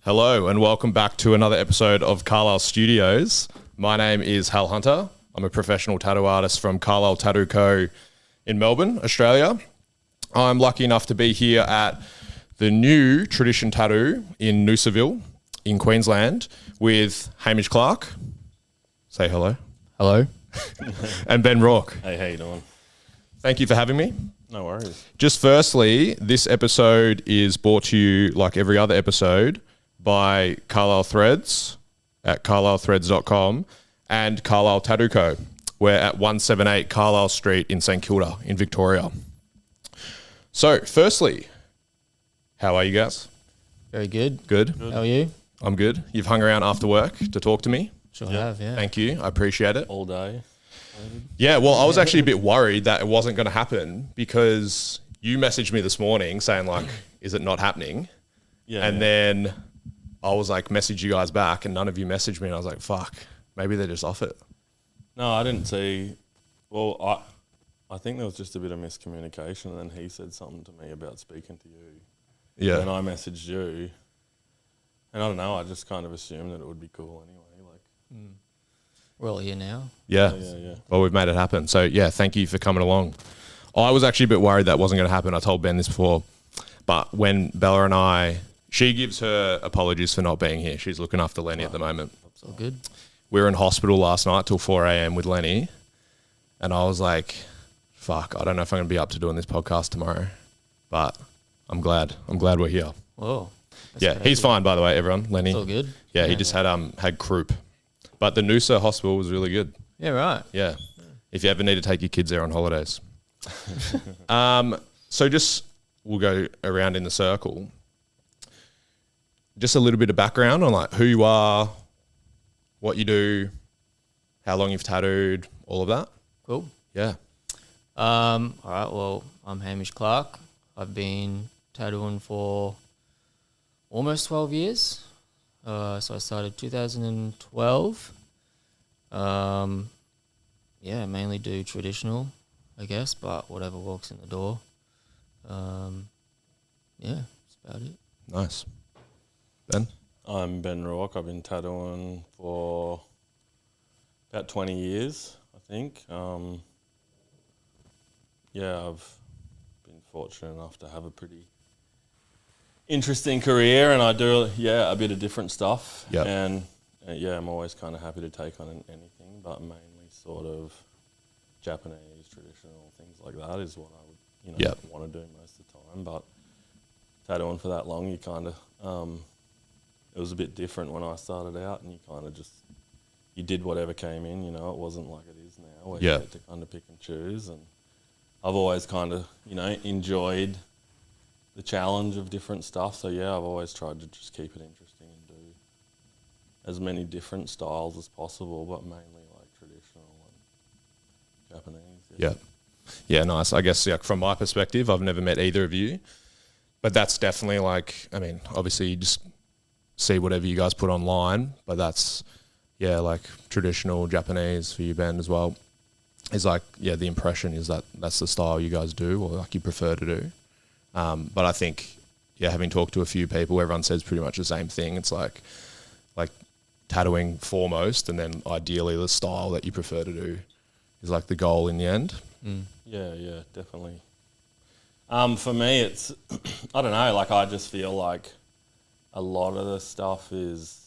Hello and welcome back to another episode of Carlisle Studios. My name is Hal Hunter. I'm a professional tattoo artist from Carlisle Tattoo Co. in Melbourne, Australia. I'm lucky enough to be here at the new Tradition Tattoo in Noosaville in Queensland with Hamish Clarke. Say hello. Hello. And Ben Rorke. Hey, how you doing? Thank you for having me. No worries. Just firstly, this episode is brought to you, like every other episode, by Carlisle Threads at carlislethreads.com and Carlisle Tattoo Co. We're at 178 Carlisle Street in St Kilda in Victoria. So, firstly, how are you guys? Very good. Good? How are you? I'm good. You've hung around after work to talk to me. Sure have, yeah. Thank you. I appreciate it. All day. Yeah, well, I was actually a bit worried that it wasn't going to happen because you messaged me this morning saying, like, is it not happening? Yeah. And then I was like, message you guys back, and none of you messaged me, and I was like, fuck, maybe they're just off it. No, I didn't see. Well, I think there was just a bit of miscommunication, and then he said something to me about speaking to you. Yeah. And I messaged you, and I don't know. I just kind of assumed that it would be cool anyway. Like, We're all here now. Yeah. yeah. Well, we've made it happen. So, yeah, thank you for coming along. I was actually a bit worried that wasn't going to happen. I told Ben this before. But when Bella and she gives her apologies for not being here. She's looking after Lenny at the moment. It's all good. We were in hospital last night till 4 a.m. with Lenny. And I was like, fuck, I don't know if I'm going to be up to doing this podcast tomorrow. But I'm glad. I'm glad we're here. Whoa. Yeah, he's fine, by the way, everyone. Lenny. It's all good. Yeah, he just had croup. But the Noosa hospital was really good. Yeah, right. Yeah. If you ever need to take your kids there on holidays. So we'll go around in the circle. Just a little bit of background on like who you are, what you do, how long you've tattooed, all of that. Cool. Yeah. All right, well, I'm Hamish Clarke. I've been tattooing for almost 12 years. So I started 2012. Yeah, mainly do traditional, I guess, but whatever walks in the door. Yeah, that's about it. Nice. Ben? I'm Ben Rorke. I've been tattooing for about 20 years, I think. Yeah, I've been fortunate enough to have a pretty interesting career, and I do a bit of different stuff. Yep. And I'm always kind of happy to take on anything, but mainly sort of Japanese traditional things like that is what I would want to do most of the time. But tattooing for that long, you kind of it was a bit different when I started out, and you kind of just you did whatever came in. It wasn't like it is now where you get to kind of pick and choose. And I've always kind of enjoyed the challenge of different stuff. So yeah, I've always tried to just keep it interesting and do as many different styles as possible, but mainly like traditional and Japanese. Yeah. Yeah, nice. I guess from my perspective, I've never met either of you, but that's definitely like, I mean, obviously you just see whatever you guys put online, but that's, like traditional Japanese for you, Ben, as well. Is like, the impression is that that's the style you guys do or like you prefer to do. But I think, having talked to a few people, everyone says pretty much the same thing. It's like tattooing foremost, and then ideally the style that you prefer to do is like the goal in the end. Mm. Yeah, definitely. For me, it's, I don't know, like I just feel like a lot of the stuff is,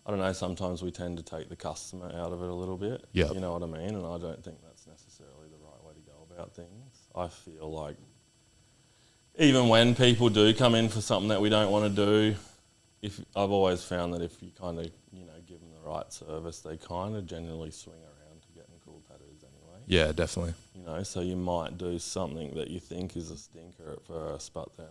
I don't know, sometimes we tend to take the customer out of it a little bit. Yeah. You know what I mean? And I don't think that's necessarily the right way to go about things. I feel like even when people do come in for something that we don't want to do, I've always found that if you kind of, give them the right service, they kind of generally swing around to getting cool tattoos anyway. Yeah, definitely. So you might do something that you think is a stinker at first, but then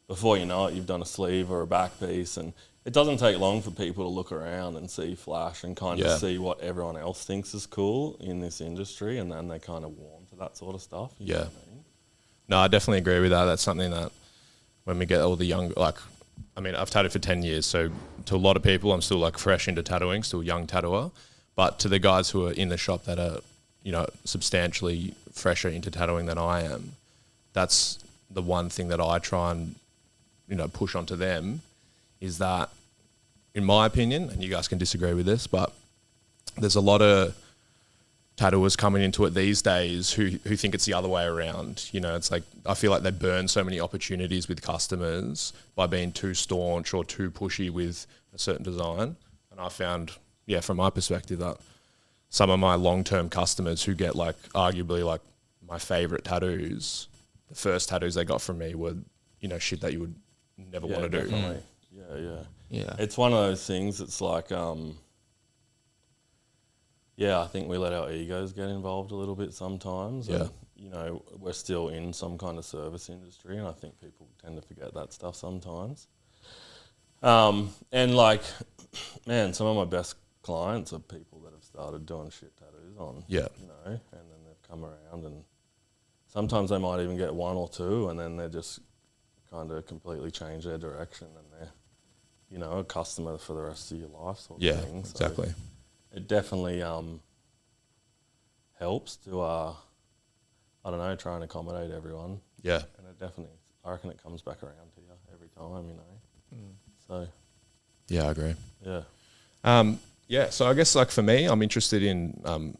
before you know it, you've done a sleeve or a back piece, and it doesn't take long for people to look around and see flash and kind of see what everyone else thinks is cool in this industry, and then they kind of warm to that sort of stuff. You know what I mean? No, I definitely agree with that. That's something that when we get all the young, I've tattooed for 10 years, so to a lot of people, I'm still like fresh into tattooing, still young tattooer. But to the guys who are in the shop that are, substantially fresher into tattooing than I am, that's the one thing that I try and push onto them is that, in my opinion, and you guys can disagree with this, but there's a lot of tattooers coming into it these days who think it's the other way around. It's like, I feel like they burn so many opportunities with customers by being too staunch or too pushy with a certain design. And I found, from my perspective, that some of my long-term customers who get like arguably like my favorite tattoos, the first tattoos they got from me were, shit that you would never want to do. Yeah. It's one of those things. It's like, I think we let our egos get involved a little bit sometimes. Yeah. And, we're still in some kind of service industry, and I think people tend to forget that stuff sometimes. And like, man, some of my best clients are people that have started doing shit tattoos on. Yeah. And then they've come around, and sometimes they might even get one or two, and then they're just kind of completely change their direction, and they're, a customer for the rest of your life sort of thing. So exactly. it definitely helps to, I don't know, try and accommodate everyone. Yeah. And it definitely, I reckon it comes back around to you every time, So. Yeah, I agree. Yeah. So I guess like for me, I'm interested in,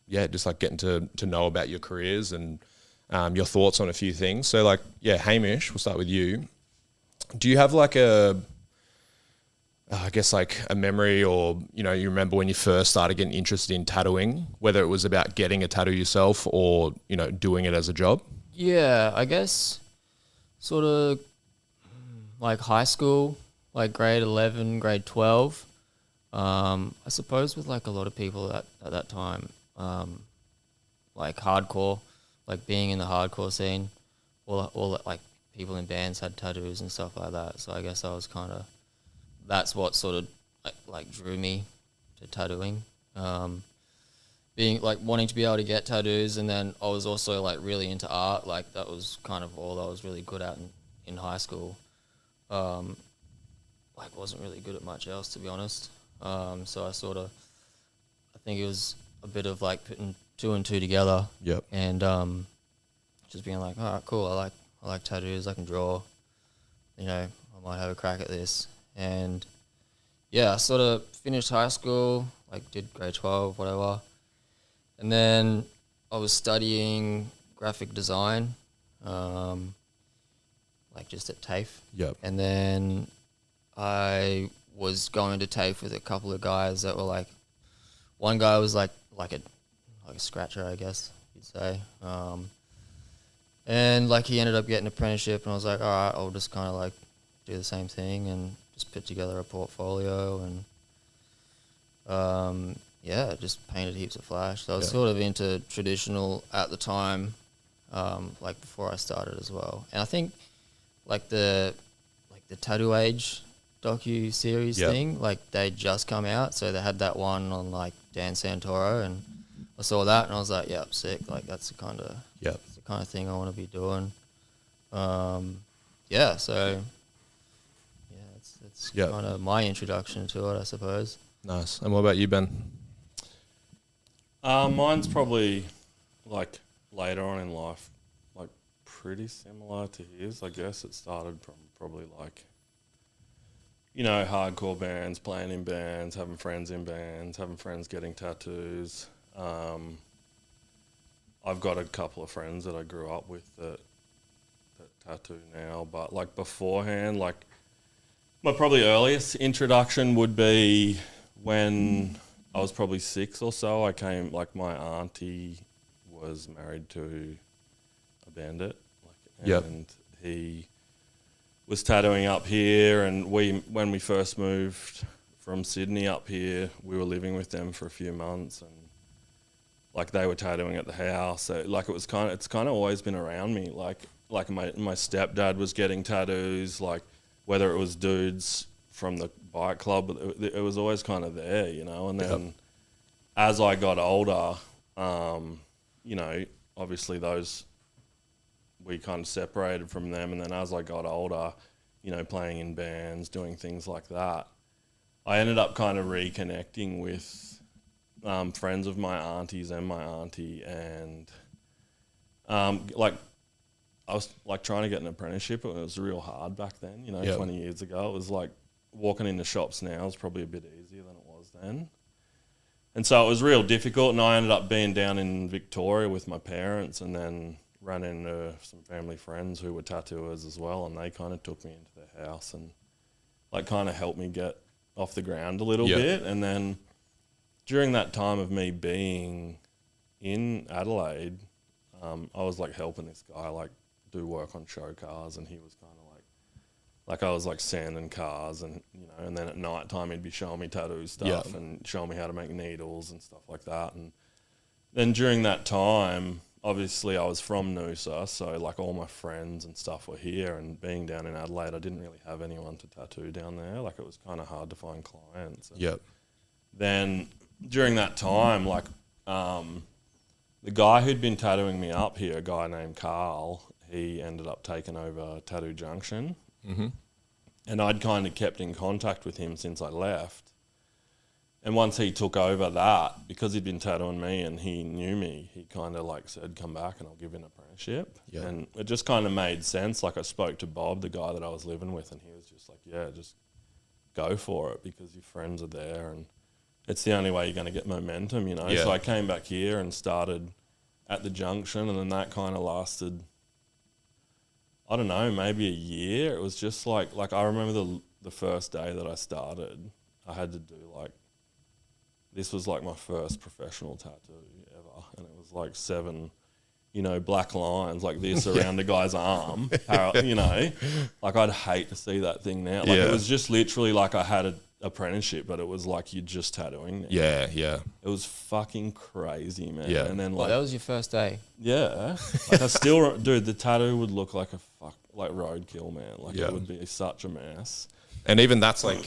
just like getting to know about your careers and your thoughts on a few things. So like, Hamish, we'll start with you. Do you have like I guess like a memory or, you remember when you first started getting interested in tattooing, whether it was about getting a tattoo yourself or, doing it as a job? Yeah, I guess sort of like high school, like grade 11, grade 12. I suppose with like a lot of people at that time, like hardcore, like being in the hardcore scene, all like people in bands had tattoos and stuff like that. So I guess I was that's what sort of like drew me to tattooing. Being like wanting to be able to get tattoos, and then I was also like really into art. Like that was kind of all I was really good at in high school. Like wasn't really good at much else, to be honest. So I think it was a bit of like putting two and two together. Yep. And just being like, all right, cool. I like tattoos. I can draw. I might have a crack at this. And I sort of finished high school, like did grade 12, whatever. And then I was studying graphic design, like just at TAFE. Yep. And then I was going to TAFE with a couple of guys that were like, one guy was like a scratcher, I guess you'd say. And like he ended up getting an apprenticeship, and I was like, all right, I'll just kind of like do the same thing and just put together a portfolio and just painted heaps of flash. So I was sort of into traditional at the time, like before I started as well. And I think like the Tattoo Age docu-series thing, like they just come out, so they had that one on like Dan Santoro, and I saw that and I was like, yep, sick, like that's the kind of thing I want to be doing. It's kind of my introduction to it, I suppose. Nice. And what about you, Ben? Mine's probably like later on in life, like pretty similar to his. I guess it started from probably like, hardcore bands, playing in bands, having friends in bands, having friends getting tattoos. I've got a couple of friends that I grew up with that tattoo now, but like beforehand, like my probably earliest introduction would be when I was probably 6 or so. I came, like my auntie was married to a bandit, and he was tattooing up here, and when we first moved from Sydney up here, we were living with them for a few months, and like they were tattooing at the house. So like it's kind of always been around me. Like my stepdad was getting tattoos, like whether it was dudes from the bike club, it was always kind of there, And then as I got older, obviously we kind of separated from them. And then as I got older, playing in bands, doing things like that, I ended up kind of reconnecting with friends of my aunties and my auntie, and like I was like trying to get an apprenticeship, and it was real hard back then. 20 years ago, it was like walking into shops now is probably a bit easier than it was then. And so it was real difficult, and I ended up being down in Victoria with my parents, and then ran into some family friends who were tattooers as well, and they kind of took me into their house and like kind of helped me get off the ground a little bit. And then during that time of me being in Adelaide, I was like helping this guy like do work on show cars, and he was kind of like I was like sanding cars, and and then at night time he'd be showing me tattoo stuff and showing me how to make needles and stuff like that. And then during that time, obviously I was from Noosa, so like all my friends and stuff were here, and being down in Adelaide, I didn't really have anyone to tattoo down there. Like it was kind of hard to find clients. And then during that time, like the guy who'd been tattooing me up here, a guy named Carl, he ended up taking over Tattoo Junction. Mm-hmm. And I'd kind of kept in contact with him since I left. And once he took over that, because he'd been tattooing me and he knew me, he kind of like said, come back and I'll give you an apprenticeship. Yeah. And it just kind of made sense. Like I spoke to Bob, the guy that I was living with, and he was just like, yeah, just go for it because your friends are there and it's the only way you're going to get momentum, Yeah. So I came back here and started at the Junction, and then that kind of lasted, I don't know, maybe a year. It was just like I remember the first day that I started, I had to do like, this was like my first professional tattoo ever, and it was like 7, black lines like this around the guy's arm. Like I'd hate to see that thing now. Like it was just literally like I had an apprenticeship, but it was like you're just tattooing now. Yeah. It was fucking crazy, man. Yeah. And then like that was your first day. Yeah. Like I still, dude, the tattoo would look like like roadkill, man. Like it would be such a mess. And even that's like,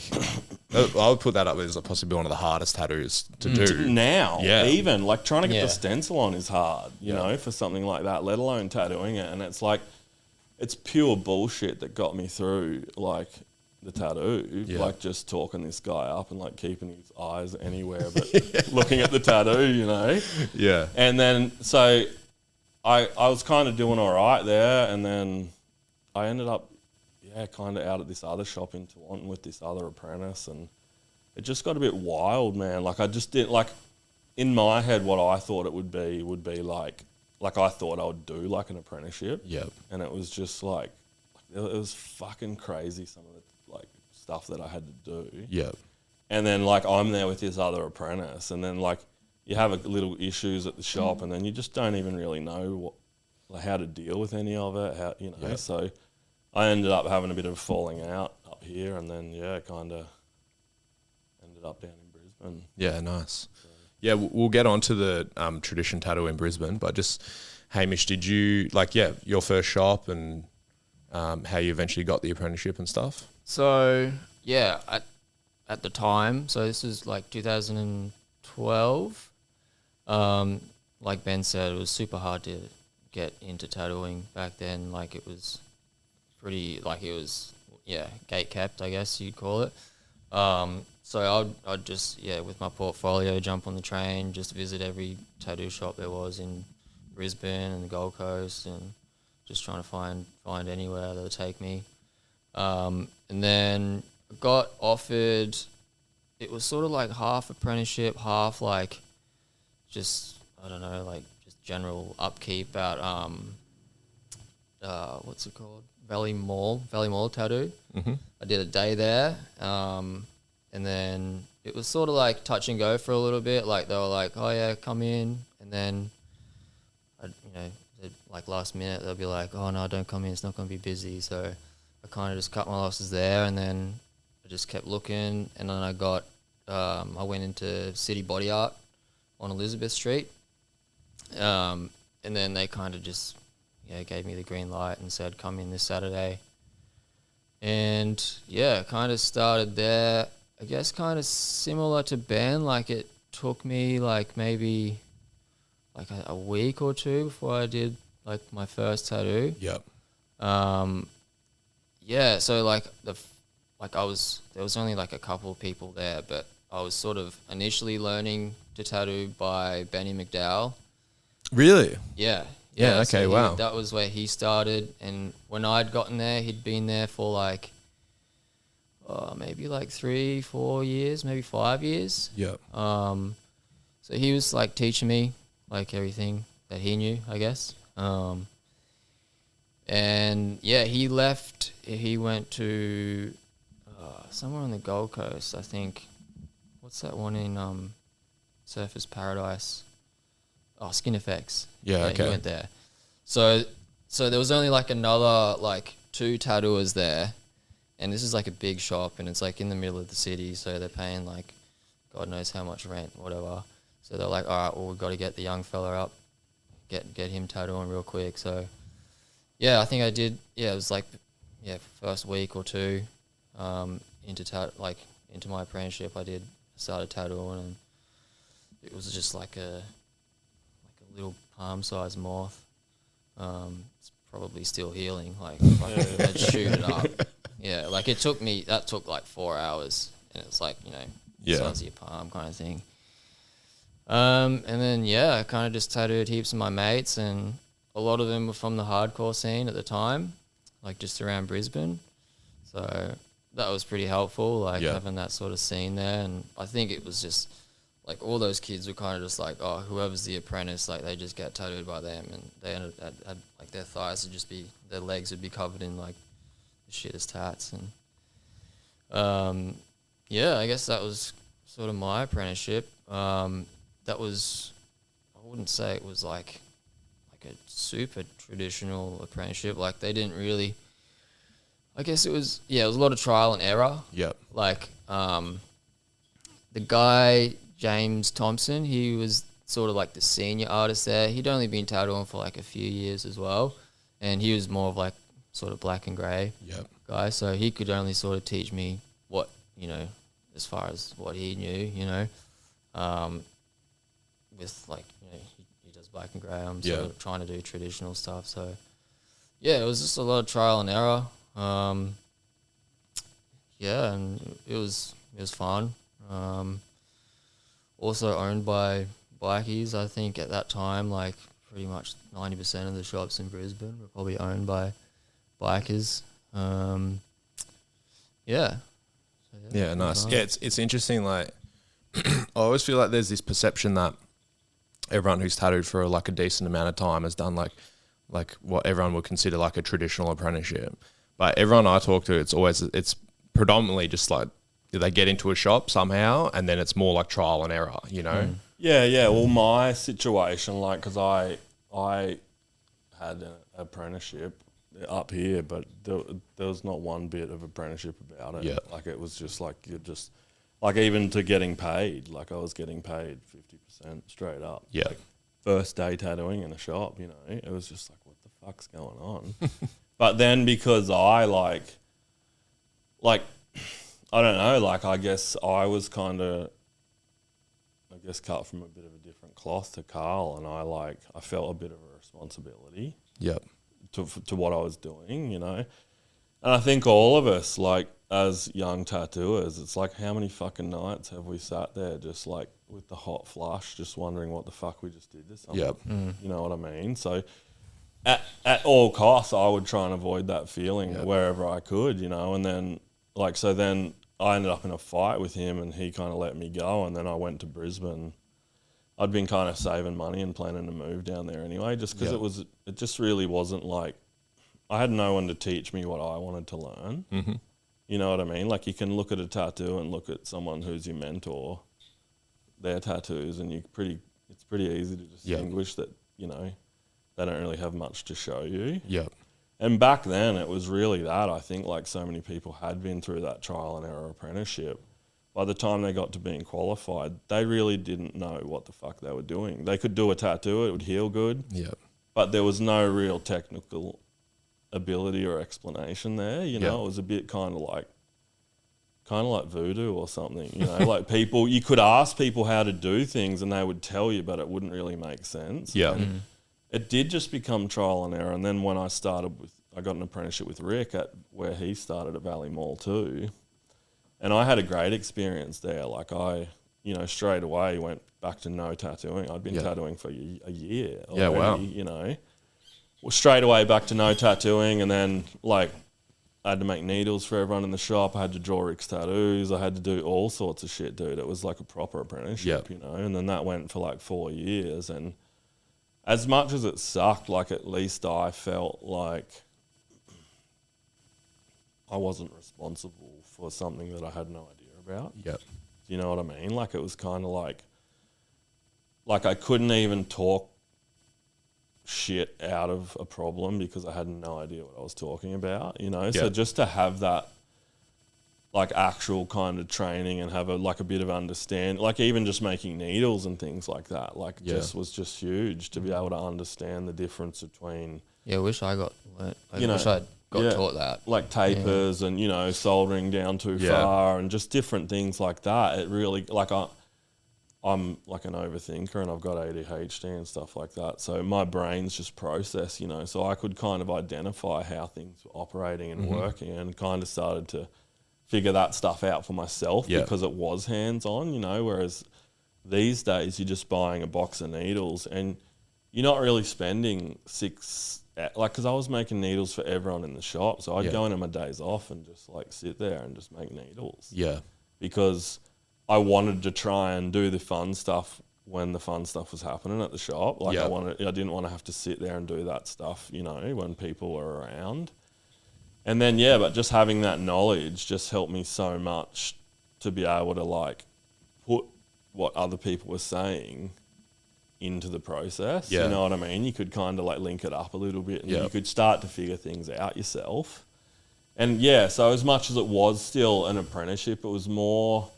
I would put that up as possibly one of the hardest tattoos to do. Now, even like trying to get the stencil on is hard, you know, for something like that, let alone tattooing it. And it's like, it's pure bullshit that got me through like the tattoo, like just talking this guy up and like keeping his eyes anywhere but looking at the tattoo, Yeah. And then, so I was kind of doing all right there, and then I ended up kind of out at this other shop in Toronto with this other apprentice, and it just got a bit wild, man. Like I just did, like in my head, what I thought it would be like I thought I would do like an apprenticeship. Yep. And it was just like it was fucking crazy, some of the like stuff that I had to do. Yep. And then like I'm there with this other apprentice, and then like you have a little issues at the shop, and then you just don't even really know how to deal with any of it. So I ended up having a bit of a falling out up here, and then, kind of ended up down in Brisbane. Yeah, nice. So. Yeah, we'll get on to the tradition tattoo in Brisbane, but just, Hamish, did you, your first shop and how you eventually got the apprenticeship and stuff? So, at the time, so this is like 2012, like Ben said, it was super hard to get into tattooing back then. Like it was pretty, like it was, gate kept, I guess you'd call it. So I'd just, with my portfolio, jump on the train, just visit every tattoo shop there was in Brisbane and the Gold Coast, and just trying to find anywhere that would take me. And then got offered, it was sort of like half apprenticeship, half like just, I don't know, like just general upkeep at, what's it called? Valley Mall tattoo. Mm-hmm. I did a day there, and then it was sort of like touch and go for a little bit. Like they were like, "Oh yeah, come in," and then, like last minute they'll be like, "Oh no, don't come in. It's not going to be busy." So I kind of just cut my losses there, and then I just kept looking, and then I got, I went into City Body Art on Elizabeth Street, and then they kind of just gave me the green light and said, come in this Saturday. And kind of started there. I guess kind of similar to Ben, like it took me like maybe like a week or two before I did like my first tattoo. Yep. So like there was only like a couple of people there, but I was sort of initially learning to tattoo by Benny McDowell. Really? Yeah. Yeah, okay, wow. That was where he started. And when I'd gotten there, he'd been there for like, maybe like 3-4 years, maybe 5 years. Yeah. So he was like teaching me like everything that he knew, I guess. And yeah, he left. He went to somewhere on the Gold Coast, I think. What's that one in Surfers Paradise? Oh, Skin Effects. Yeah, okay. He went there. So there was only like another like 2 tattooers there, and this is like a big shop, and it's like in the middle of the city, so they're paying like God knows how much rent, whatever. So they're like, all right, well, we've got to get the young fella up, get him tattooing real quick. So yeah, I think I did. Yeah, it was like first week or 2 into my apprenticeship, I started tattooing, and it was just like a little palm-sized moth. It's probably still healing. Like I'd shoot it up. Yeah, like that took like 4 hours, and it's like, the size of your palm kind of thing. And then I kind of just tattooed heaps of my mates, and a lot of them were from the hardcore scene at the time, like just around Brisbane. So that was pretty helpful, like having that sort of scene there. And I think it was just like all those kids were kind of just like, oh, whoever's the apprentice, like they just get tattooed by them, and they ended had like their thighs would just be, their legs would be covered in like the shittest tats. And I guess that was sort of my apprenticeship. That was, I wouldn't say it was like a super traditional apprenticeship. Like they didn't really, I guess it was a lot of trial and error. Yep. Like the guy, James Thompson, he was sort of like the senior artist there. He'd only been tattooing for like a few years as well, and he was more of like sort of black and grey guy. So he could only sort of teach me what, as far as what he knew, with like, he does black and grey. I'm sort of trying to do traditional stuff. So it was just a lot of trial and error. And it was fun. Also owned by bikies. I think at that time, like pretty much 90% of the shops in Brisbane were probably owned by bikers. Nice. Yeah, it's interesting. Like, I always feel like there's this perception that everyone who's tattooed for like a decent amount of time has done like what everyone would consider like a traditional apprenticeship. But everyone I talk to, it's predominantly just like they get into a shop somehow, and then it's more like trial and error, Yeah. Well, my situation, like, because I had an apprenticeship up here, but there was not one bit of apprenticeship about it. Yeah. Like, it was just like, like, even to getting paid, like I was getting paid 50% straight up. Yeah. Like, first day tattooing in a shop, it was just like, what the fuck's going on? But then because I like, I don't know, like, I guess I was kind of, cut from a bit of a different cloth to Carl, and I felt a bit of a responsibility. Yep. To what I was doing, And I think all of us, like, as young tattooers, it's like, how many fucking nights have we sat there just like with the hot flush, just wondering what the fuck we just did to someone? Yep. You know what I mean? So at all costs, I would try and avoid that feeling wherever I could, and then then I ended up in a fight with him, and he kind of let me go, and then I went to Brisbane. I'd been kind of saving money and planning to move down there anyway, just because it just really wasn't like, I had no one to teach me what I wanted to learn. Mm-hmm. You know what I mean? Like, you can look at a tattoo and look at someone who's your mentor, their tattoos, and it's pretty easy to distinguish that, they don't really have much to show you. Yep. And back then it was really that. I think like so many people had been through that trial and error apprenticeship. By the time they got to being qualified, they really didn't know what the fuck they were doing. They could do a tattoo, it would heal good. Yep. But there was no real technical ability or explanation there. It was a bit kind of like voodoo or something. Like people, you could ask people how to do things and they would tell you, but it wouldn't really make sense. Yeah. And it did just become trial and error. And then when I got an apprenticeship with Rick at where he started at Valley Mall too. And I had a great experience there. Like I, straight away went back to no tattooing. I'd been tattooing for a year already, straight away back to no tattooing, and then like I had to make needles for everyone in the shop. I had to draw Rick's tattoos. I had to do all sorts of shit, dude. It was like a proper apprenticeship, you know. And then that went for like 4 years. And as much as it sucked, like at least I felt like I wasn't responsible for something that I had no idea about. Yep. Do you know what I mean? Like it was kind of like I couldn't even talk shit out of a problem because I had no idea what I was talking about, you know? Yep. So just to have that like actual kind of training and have a bit of understand, like even just making needles and things like that, like just was just huge to be able to understand the difference between. Yeah, I wish I got taught that. Like tapers and, you know, soldering down too far and just different things like that. It really, like I'm like an overthinker and I've got ADHD and stuff like that. So my brain's just process, you know, so I could kind of identify how things were operating and working and kind of started to figure that stuff out for myself because it was hands-on, you know, whereas these days you're just buying a box of needles and you're not really spending because I was making needles for everyone in the shop. So I'd go in on my days off and just like sit there and just make needles. Yeah. Because I wanted to try and do the fun stuff when the fun stuff was happening at the shop. Like I didn't want to have to sit there and do that stuff, you know, when people were around. And then, but just having that knowledge just helped me so much to be able to like put what other people were saying into the process. You know what I mean? You could kind of like link it up a little bit and you could start to figure things out yourself. And so as much as it was still an apprenticeship, it was more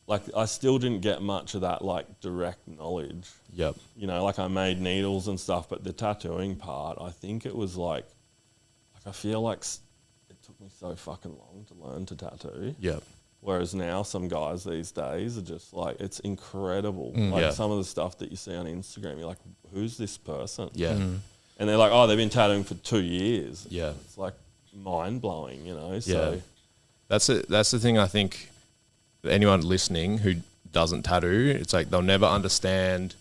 like I still didn't get much of that like direct knowledge. Yep. You know, like I made needles and stuff, but the tattooing part, I think it was like I feel like it took me so fucking long to learn to tattoo. Yep. Whereas now some guys these days are just like, it's incredible. Like some of the stuff that you see on Instagram, you're like, who's this person? Yeah. And they're like, oh, they've been tattooing for 2 years. Yeah. It's like mind blowing, you know? So that's the thing I think anyone listening who doesn't tattoo, it's like they'll never understand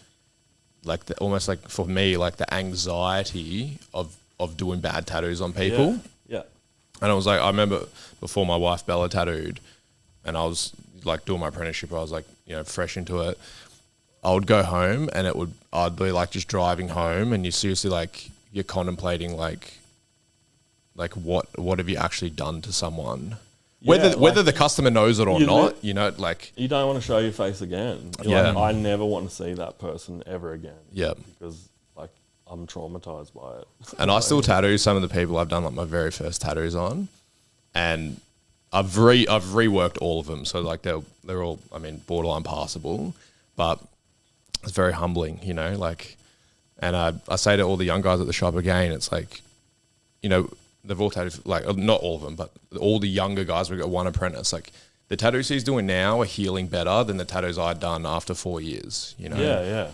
like almost like for me, like the anxiety of doing bad tattoos on people. Yeah. And I was like, I remember before my wife Bella tattooed and I was like doing my apprenticeship, I was like, you know, fresh into it. I would go home and I'd be like just driving home and you seriously like, you're contemplating like what have you actually done to someone? Whether the customer knows it or not, you know, like you don't want to show your face again. Like, I never want to see that person ever again. Yeah. Because like I'm traumatized by it. And I still tattoo some of the people I've done like my very first tattoos on, and I've reworked all of them. So like they're all, I mean, borderline passable, but it's very humbling, you know, like, and I say to all the young guys at the shop again, it's like, you know, they've all tattooed, like not all of them, but all the younger guys, we've got one apprentice, like the tattoos he's doing now are healing better than the tattoos I'd done after 4 years, you know? Yeah, yeah.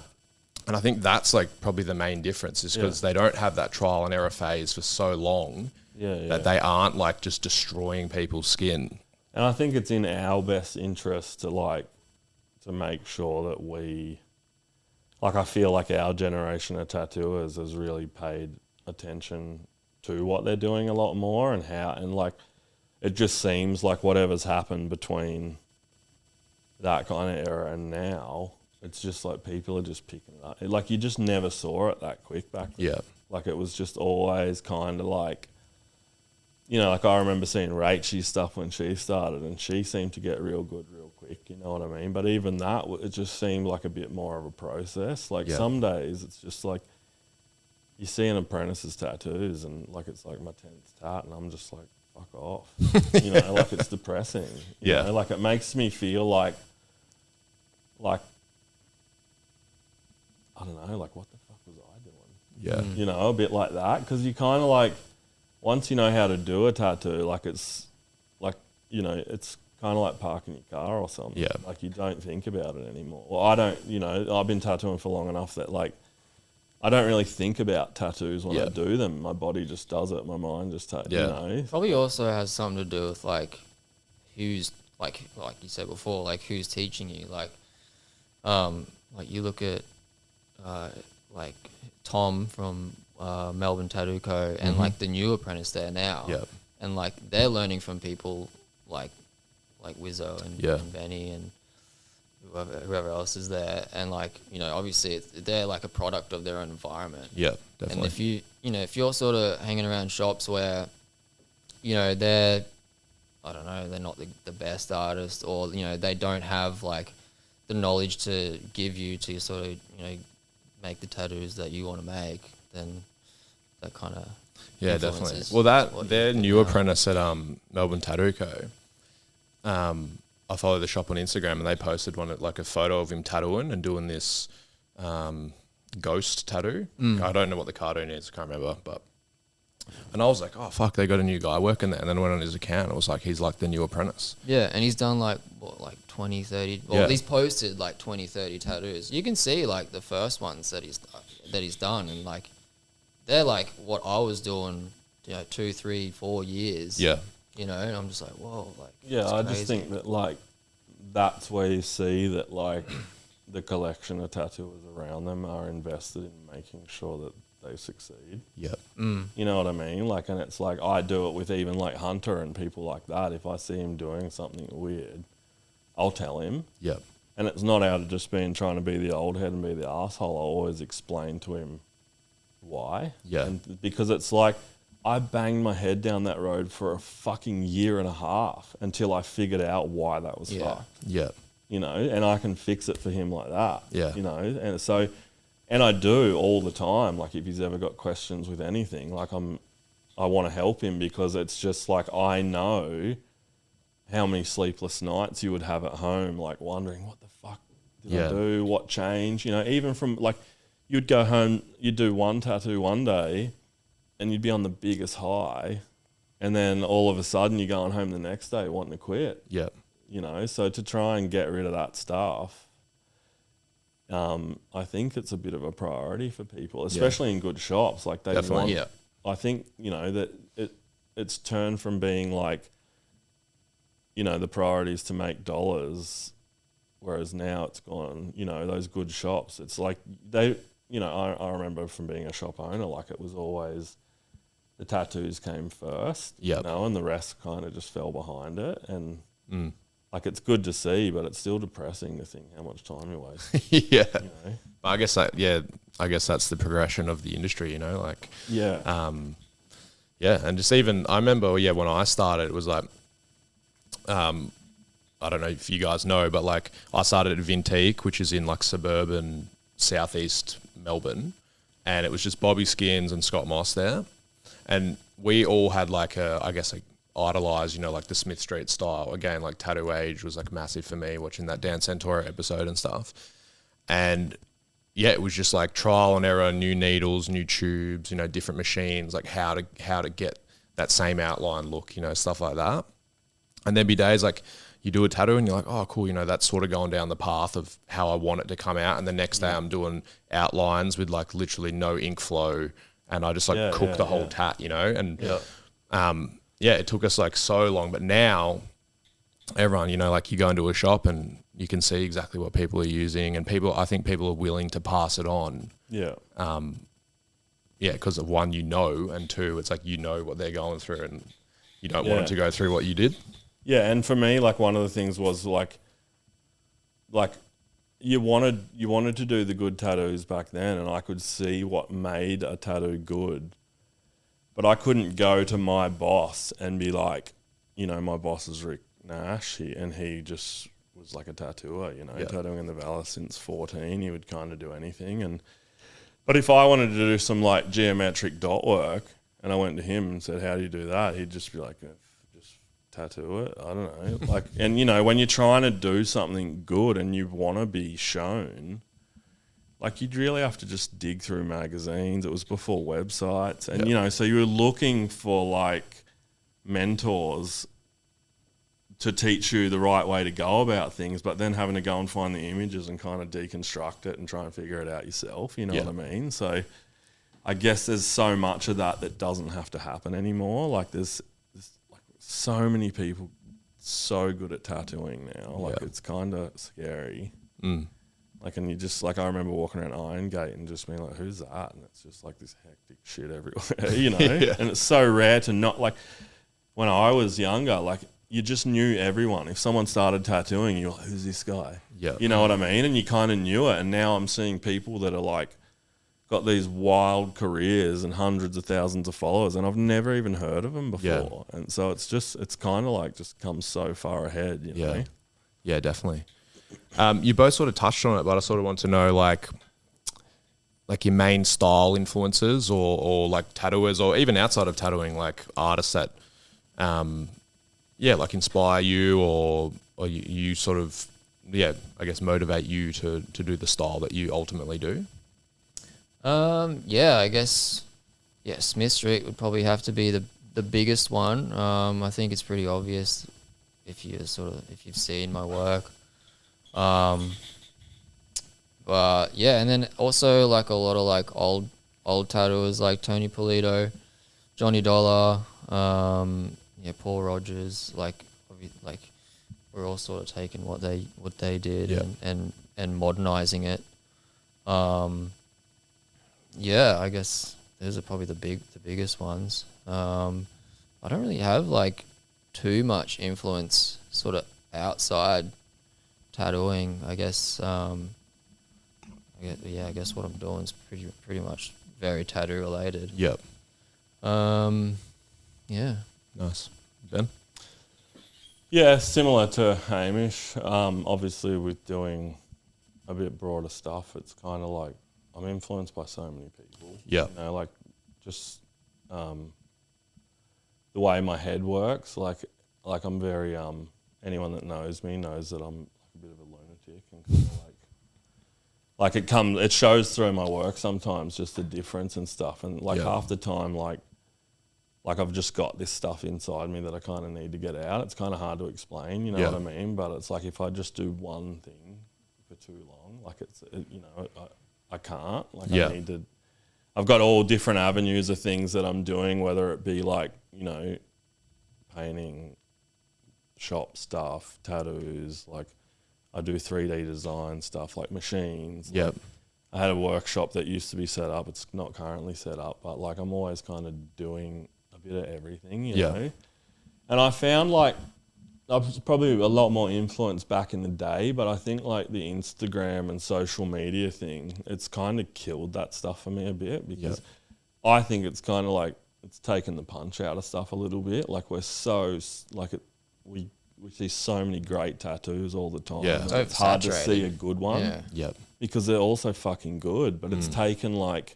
And I think that's like probably the main difference is because they don't have that trial and error phase for so long that they aren't like just destroying people's skin. And I think it's in our best interest to make sure that I feel like our generation of tattooers has really paid attention to what they're doing a lot more and like it just seems like whatever's happened between that kind of era and now, it's just like people are just picking it up. Like you just never saw it that quick back then. Yeah. Like it was just always kind of like, you know, like I remember seeing Rachel's stuff when she started and she seemed to get real good real quick, you know what I mean? But even that, it just seemed like a bit more of a process. Like some days it's just like, you see an apprentice's tattoos and like it's like my 10th tat and I'm just like, fuck off. You know, like it's depressing. You know? Like it makes me feel like I don't know, like what the fuck was I doing? Yeah. You know, a bit like that. Because you kind of like, once you know how to do a tattoo, like it's like, you know, it's kind of like parking your car or something. Yeah. Like you don't think about it anymore. Well, I don't, you know, I've been tattooing for long enough that like, I don't really think about tattoos when I do them. My body just does it. My mind just, you know. Probably also has something to do with like who's like you said before, like who's teaching you. Like you look at like Tom from Melbourne Tattoo Co. and like the new apprentice there now. Yep. And like they're learning from people like Wizzo and Benny and whoever else is there. And like, you know, obviously they're like a product of their own environment. Yeah, definitely. And if you're sort of hanging around shops where, you know, they're not the best artist, or, you know, they don't have like the knowledge to give you to sort of, you know, make the tattoos that you want to make, then that kind of definitely. Well, their new apprentice at Melbourne Tattoo Co. I follow the shop on Instagram, and they posted like a photo of him tattooing and doing this ghost tattoo. I don't know what the cartoon is, I can't remember, and I was like, oh fuck, they got a new guy working there. And then I went on his account, it was like he's like the new apprentice. Yeah, and he's done like 20, 30. Well, he's posted like 20, 30 tattoos. You can see like the first ones that he's done, and like they're like what I was doing, you know, 2, 3, 4 years. Yeah. You know, and I'm just like, whoa, like. Yeah, I just think that like that's where you see that like the collection of tattooers around them are invested in making sure that they succeed. Yep. You know what I mean? Like, and it's like I do it with even like Hunter and people like that. If I see him doing something weird, I'll tell him. Yep. And it's not out of just trying to be the old head and be the asshole. I always explain to him why. Yeah. And because it's like I banged my head down that road for a fucking year and a half until I figured out why that was fucked. Yeah. You know, and I can fix it for him like that. Yeah. You know, and so, and I do all the time. Like if he's ever got questions with anything, like I want to help him, because it's just like I know how many sleepless nights you would have at home, like wondering what the fuck did I do, what changed. You know, even from like you'd go home, you'd do one tattoo one day, and you'd be on the biggest high, and then all of a sudden you're going home the next day wanting to quit. Yeah. You know, so to try and get rid of that stuff, I think it's a bit of a priority for people, especially in good shops. Like they definitely. want, I think, you know, that it's turned from being like, you know, the priority is to make dollars, whereas now it's gone, you know, those good shops, it's like they, you know, I remember from being a shop owner, like it was always the tattoos came first, you know, and the rest kind of just fell behind it. And like it's good to see, but it's still depressing to think how much time you waste. Yeah. You know? I guess that's the progression of the industry, you know, like, and just even, I remember, when I started, it was like, I don't know if you guys know, but like I started at Vintique, which is in like suburban southeast Melbourne, and it was just Bobby Skins and Scott Moss there. And we all had like idolized, you know, like the Smith Street style. Again, like Tattoo Age was like massive for me, watching that Dan Santoro episode and stuff. And it was just like trial and error, new needles, new tubes, you know, different machines, like how to get that same outline look, you know, stuff like that. And there'd be days like you do a tattoo and you're like, oh, cool, you know, that's sort of going down the path of how I want it to come out. And the next day I'm doing outlines with like literally no ink flow, and I just like cook the whole tat, you know. And it took us like so long. But now everyone, you know, like you go into a shop and you can see exactly what people are using, and I think people are willing to pass it on. Yeah. Because of one, you know, and two, it's like you know what they're going through, and you don't want them to go through what you did. Yeah, and for me, like one of the things was like you wanted to do the good tattoos back then, and I could see what made a tattoo good, but I couldn't go to my boss and be like, you know, my boss is Rick Nash, and he just was like a tattooer, you know, tattooing in the Valley since 14. He would kind of do anything, but if I wanted to do some like geometric dot work, and I went to him and said, "How do you do that?" He'd just be like, tattoo it. I don't know. Like, and you know, when you're trying to do something good and you want to be shown, like you'd really have to just dig through magazines. It was before websites, and you know, so you were looking for like mentors to teach you the right way to go about things, but then having to go and find the images and kind of deconstruct it and try and figure it out yourself. You know what I mean? So I guess there's so much of that doesn't have to happen anymore. Like there's so many people so good at tattooing now. Like it's kind of scary. Like, and you just, like, I remember walking around Iron Gate and just being like, who's that? And it's just like this hectic shit everywhere, you know? Yeah. And it's so rare to not, like, when I was younger, like, you just knew everyone. If someone started tattooing, you're like, who's this guy? Yeah. You know what I mean? And you kind of knew it. And now I'm seeing people that are like, got these wild careers and hundreds of thousands of followers, and I've never even heard of them before. Yeah. And so it's kind of like just come so far ahead, you know? Yeah, definitely. You both sort of touched on it, but I sort of want to know like your main style influences or like tattooers or even outside of tattooing, like artists that, like inspire you or you sort of, I guess motivate you to do the style that you ultimately do. I guess, Smith Street would probably have to be the biggest one. I think it's pretty obvious if you've seen my work. But yeah, and then also like a lot of like old tattooers like Tony Polito, Johnny Dollar, Paul Rogers, like we're all sort of taking what they did and modernizing it. I guess those are probably the biggest ones. I don't really have like too much influence sort of outside tattooing. I guess I guess what I'm doing is pretty much very tattoo related. Yep. Yeah. Nice. Ben? Yeah, similar to Hamish. Obviously with doing a bit broader stuff, it's kind of like I'm influenced by so many people. Yeah. You know, like just the way my head works. Like I'm very anyone that knows me knows that I'm like a bit of a lunatic and kind of like it shows through my work sometimes, just the difference and stuff. And like half the time, like I've just got this stuff inside me that I kind of need to get out. It's kind of hard to explain, you know what I mean? But it's like if I just do one thing for too long, like I can't. Like I need to. I've got all different avenues of things that I'm doing, whether it be like, you know, painting, shop stuff, tattoos, like I do 3D design stuff, like machines. Yep. Like I had a workshop that used to be set up. It's not currently set up, but like I'm always kind of doing a bit of everything, you know? And I found like I was probably a lot more influenced back in the day, but I think like the Instagram and social media thing, it's kind of killed that stuff for me a bit because I think it's kind of like it's taken the punch out of stuff a little bit. Like we're so like we see so many great tattoos all the time. Yeah, it's hard to see a good one. Yeah. Yep. Because they're also fucking good, but it's taken like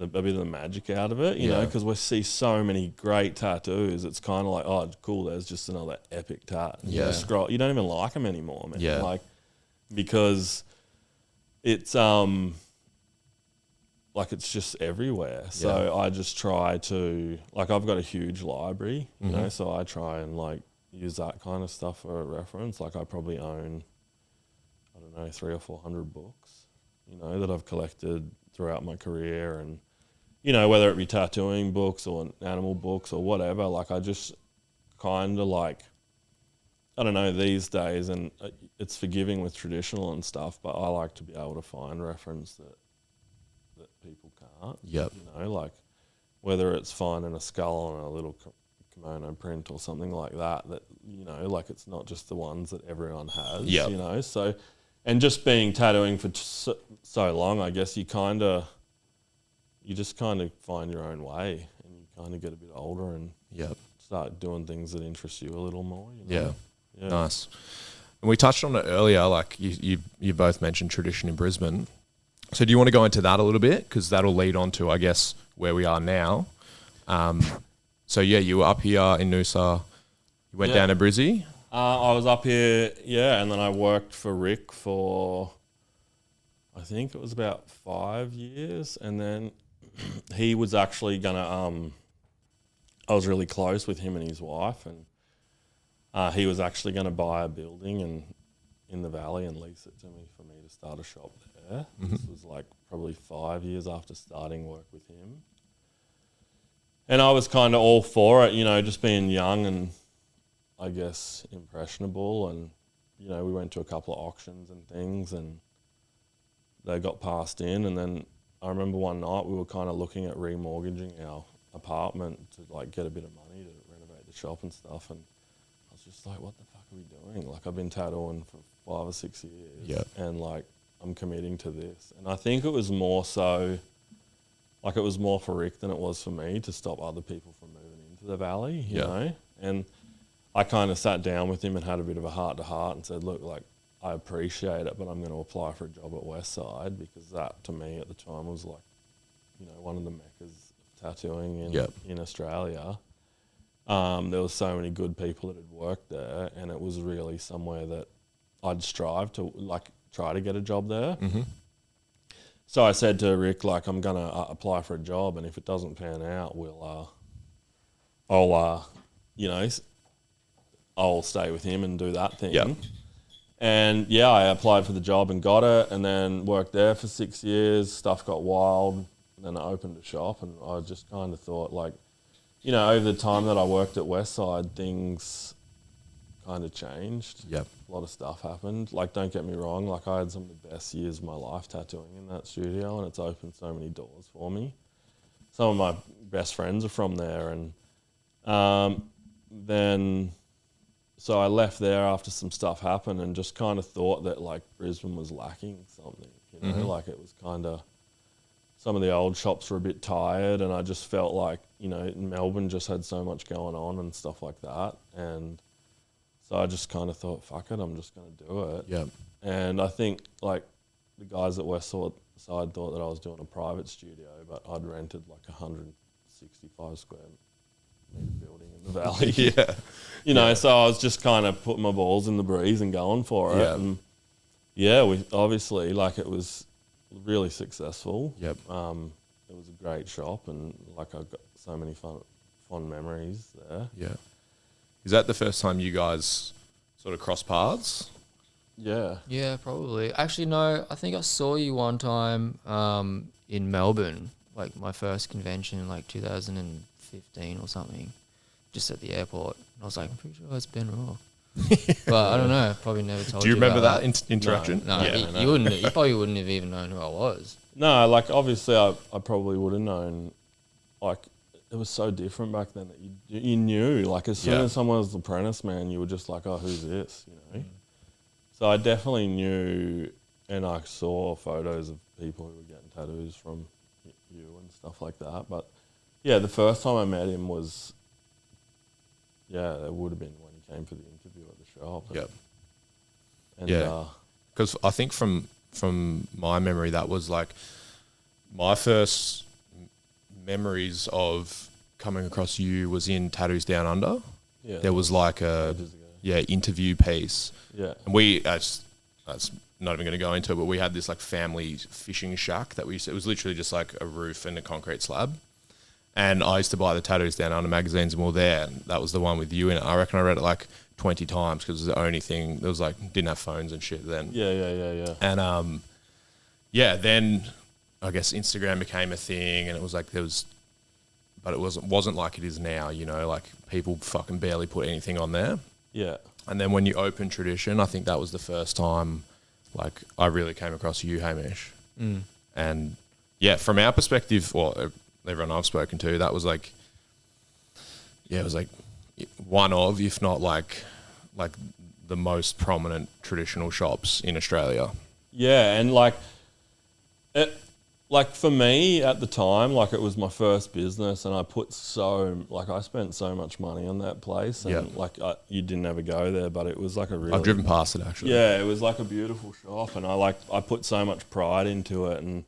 a bit of the magic out of it, you know, because we see so many great tattoos. It's kind of like, oh, cool, there's just another epic tat. Yeah. You scroll, you don't even like them anymore, man. Yeah. Like, because it's like it's just everywhere. So I just try to, like, I've got a huge library, you know, so I try and like use that kind of stuff for a reference. Like I probably own, I don't know, 300 or 400 books, you know, that I've collected throughout my career. And, you know, whether it be tattooing books or animal books or whatever, like I just kind of like, I don't know, these days, and it's forgiving with traditional and stuff, but I like to be able to find reference that people can't. Yep. You know, like whether it's finding a skull on a little kimono print or something like that, you know, like it's not just the ones that everyone has, you know. So, and just being tattooing for so long, I guess you just kind of find your own way, and you kind of get a bit older and start doing things that interest you a little more, you know? Yeah. Nice. And we touched on it earlier, like you both mentioned tradition in Brisbane. So do you want to go into that a little bit? Because that'll lead on to, I guess, where we are now. So yeah, you were up here in Noosa. You went down to Brizzy. I was up here, and then I worked for Rick for, I think it was about 5 years, and then he was actually gonna. I was really close with him and his wife, and he was actually going to buy a building in the valley and lease it to me for me to start a shop there. This was like probably 5 years after starting work with him. And I was kind of all for it, you know, just being young and I guess impressionable. And, you know, we went to a couple of auctions and things, and they got passed in, and then I remember one night we were kind of looking at remortgaging our apartment to like get a bit of money to renovate the shop and stuff, and I was just like, what the fuck are we doing? Like, I've been tattooing for 5 or 6 years, and like I'm committing to this. And I think it was more so, like, it was more for Rick than it was for me to stop other people from moving into the valley, you know? And I kind of sat down with him and had a bit of a heart-to-heart and said, look, like, I appreciate it, but I'm going to apply for a job at Westside, because that, to me, at the time was like, you know, one of the meccas of tattooing in Australia. There was so many good people that had worked there, and it was really somewhere that I'd strive to, like, try to get a job there. So I said to Rick, like, I'm going to apply for a job, and if it doesn't pan out, I'll stay with him and do that thing. And yeah, I applied for the job and got it, and then worked there for 6 years. Stuff got wild, and then I opened a shop, and I just kind of thought, like, you know, over the time that I worked at Westside, things kind of changed. A lot of stuff happened. Like, don't get me wrong, like, I had some of the best years of my life tattooing in that studio, and it's opened so many doors for me. Some of my best friends are from there, and so I left there after some stuff happened, and just kind of thought that, like, Brisbane was lacking something, you know, like, it was kind of, some of the old shops were a bit tired, and I just felt like, you know, Melbourne just had so much going on and stuff like that. And so I just kind of thought, fuck it, I'm just going to do it. And I think, like, the guys at Westside thought that I was doing a private studio, but I'd rented like 165 square metre building in the valley. You know, so I was just kind of putting my balls in the breeze and going for it. And yeah, we obviously, like, it was really successful. It was a great shop, and like, I've got so many fond memories there. Is that the first time you guys sort of cross paths? Yeah, probably. Actually, no, I think I saw you one time in Melbourne, like my first convention in like 2015 or something, just at the airport. And I was like, I'm pretty sure it's Ben Rorke. But I don't know, probably never told you. Do you remember about that interaction? No, you probably wouldn't have even known who I was. No, like, obviously I probably would have known. Like, it was so different back then that you knew, like, as soon as someone was the apprentice, man, you were just like, oh, who's this, you know? So I definitely knew, and I saw photos of people who were getting tattoos from you and stuff like that. But yeah, the first time I met him was, it would have been when he came for the interview at the shop. And because I think from my memory, that was like my first memories of coming across you was in Tattoos Down Under. There was like a interview piece. And we, that's not even going to go into it, but we had this like family fishing shack that it was literally just like a roof and a concrete slab. And I used to buy the Tattoos Down Under magazines, and we were there, and that was the one with you in it. I reckon I read it like 20 times, because it was the only thing, there was like, didn't have phones and shit then. And then I guess Instagram became a thing, and it was like but it wasn't like it is now, you know, like people fucking barely put anything on there. And then when you opened Tradition, I think that was the first time like I really came across you, Hamish. And yeah, from our perspective, well, everyone I've spoken to, that was like, it was like one of, if not like the most prominent traditional shops in Australia. And like, like for me at the time, like, it was my first business, and I spent so much money on that place, and like, you didn't ever go there, but it was like a really, I've driven past it actually. It was like a beautiful shop, and I put so much pride into it, and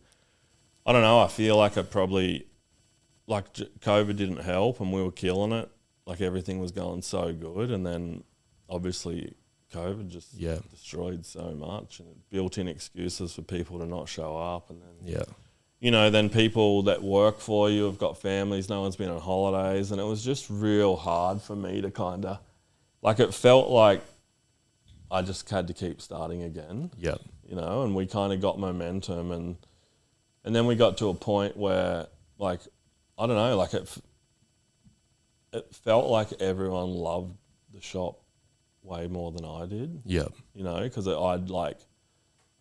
I don't know, I feel like I probably, like, COVID didn't help, and we were killing it, like everything was going so good, and then obviously COVID just destroyed so much, and it built in excuses for people to not show up, and then you know, then people that work for you have got families, no one's been on holidays, and it was just real hard for me to kind of, like, it felt like I just had to keep starting again. You know, and we kind of got momentum, and then we got to a point where, like, I don't know, like, it felt like everyone loved the shop way more than I did. You know, because I'd like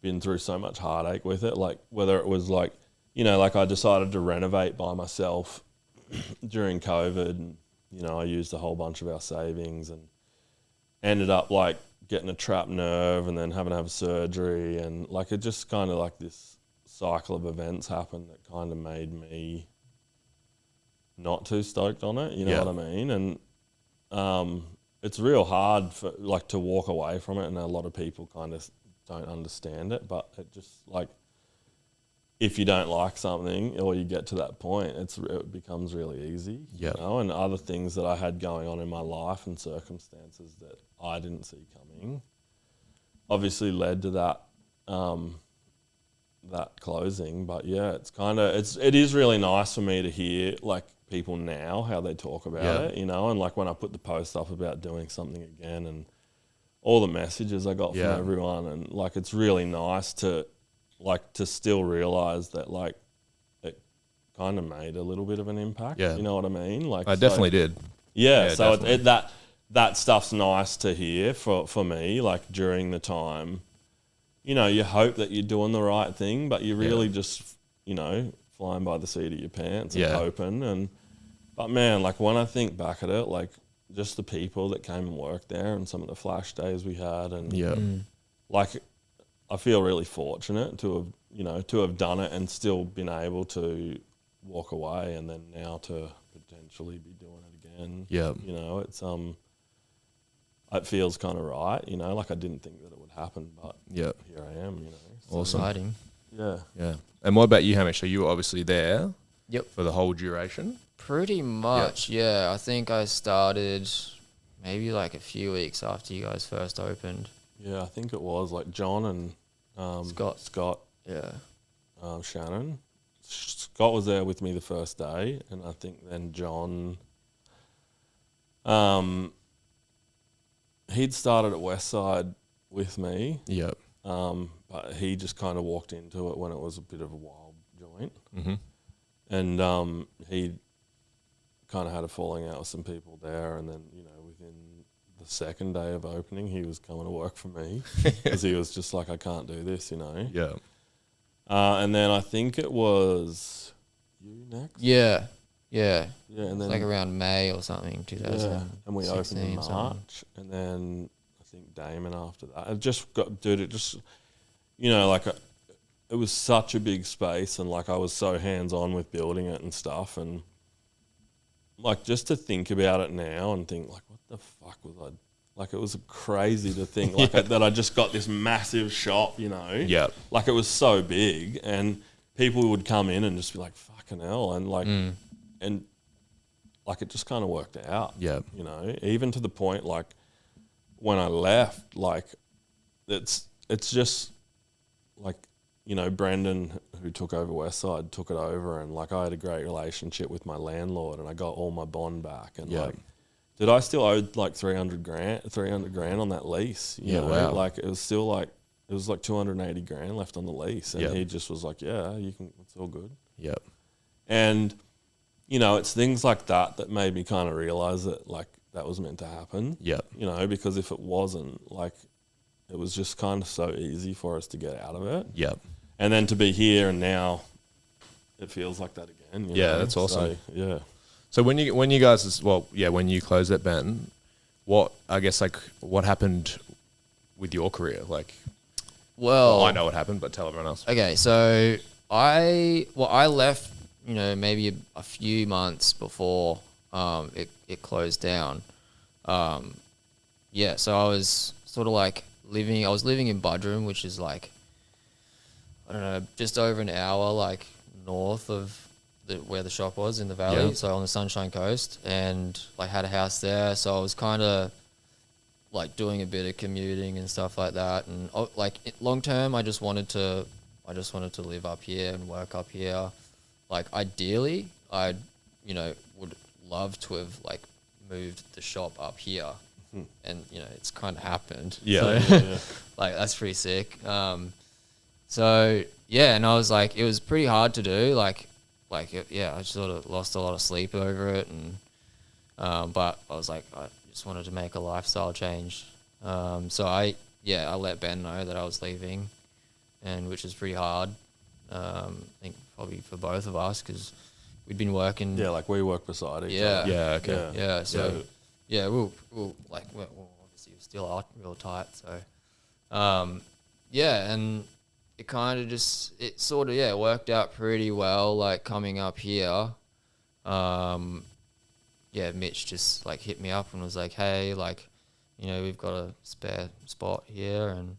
been through so much heartache with it. Like whether it was like, you know, like I decided to renovate by myself during COVID, and you know, I used a whole bunch of our savings and ended up like getting a trapped nerve and then having to have surgery, and like it just kind of like this cycle of events happened that kind of made me not too stoked on it, you know what I mean? And it's real hard for like to walk away from it, and a lot of people kind of don't understand it, but it just like, if you don't like something or you get to that point, it becomes really easy, you know. And other things that I had going on in my life and circumstances that I didn't see coming obviously led to that that closing. But yeah, it is really nice for me to hear like people now how they talk about it, you know. And like when I put the post up about doing something again, and all the messages I got from everyone, and like it's really nice to still realize that like it kind of made a little bit of an impact. You know what I mean? Like I definitely did. Yeah, so that stuff's nice to hear for me. Like during the time, you know, you hope that you're doing the right thing, but you're really just, you know, flying by the seat of your pants and hoping. But man, like when I think back at it, like just the people that came and worked there and some of the flash days we had, and like I feel really fortunate to have done it and still been able to walk away, and then now to potentially be doing it again. You know, it feels kind of right, you know, like I didn't think that it would happen, but here I am, you know. So awesome. Exciting. Yeah. And what about you, Hamish? So you were obviously there for the whole duration? Pretty much, yeah. I think I started maybe like a few weeks after you guys first opened. Yeah, I think it was like John and Scott. Yeah. Shannon. Scott was there with me the first day, and I think then John, he'd started at Westside with me. But he just kind of walked into it when it was a bit of a wild joint. And he kind of had a falling out with some people there, and then, you know, within the second day of opening, he was coming to work for me because he was just like, I can't do this, you know. And then I think it was you next. Yeah, and then like around May or something, 2000. Yeah, and we opened in March, and then I think Damon after that. It just you know, like it was such a big space, and like I was so hands on with building it and stuff, and like just to think about it now and think like, what the fuck was I? Like it was crazy to think like that I just got this massive shop, you know. Like it was so big, and people would come in and just be like, fucking hell, and like and like it just kind of worked out. You know, even to the point like when I left, like it's just like, you know, Brendan, who took over Westside, took it over, and like I had a great relationship with my landlord, and I got all my bond back, and like, did I still owe like 300 grand on that lease? You know? Wow. Like it was still like, it was like 280 grand left on the lease, and he just was like, yeah, you can, it's all good. And, you know, it's things like that made me kind of realize that like that was meant to happen. You know, because if it wasn't, like, it was just kind of so easy for us to get out of it. And then to be here and now, it feels like that again. You know? That's awesome. So, So when you guys, when you closed that, Ben, what happened with your career? Like, well, I know what happened, but tell everyone else. Okay, so I left, you know, maybe a few months before it closed down. So I was sort of like living in Budrum, which is like, I don't know, just over an hour like north of where the shop was in the valley, so on the Sunshine Coast, and like had a house there. So I was kind of like doing a bit of commuting and stuff like that, and like long term, I just wanted to live up here and work up here. Like ideally, I would love to have like moved the shop up here, and you know it's kind of happened. Like that's pretty sick. So yeah, and I was like, it was pretty hard to do. I sort of lost a lot of sleep over it, and but I was like, I just wanted to make a lifestyle change. So I let Ben know that I was leaving, and which is pretty hard. I think probably for both of us because we'd been working. Yeah, like we work beside each Yeah. other. Yeah. Okay. Yeah. So we'll obviously still are real tight. So and it kind of just worked out pretty well. Like coming up here, Mitch just like hit me up and was like, hey, like, you know, we've got a spare spot here, and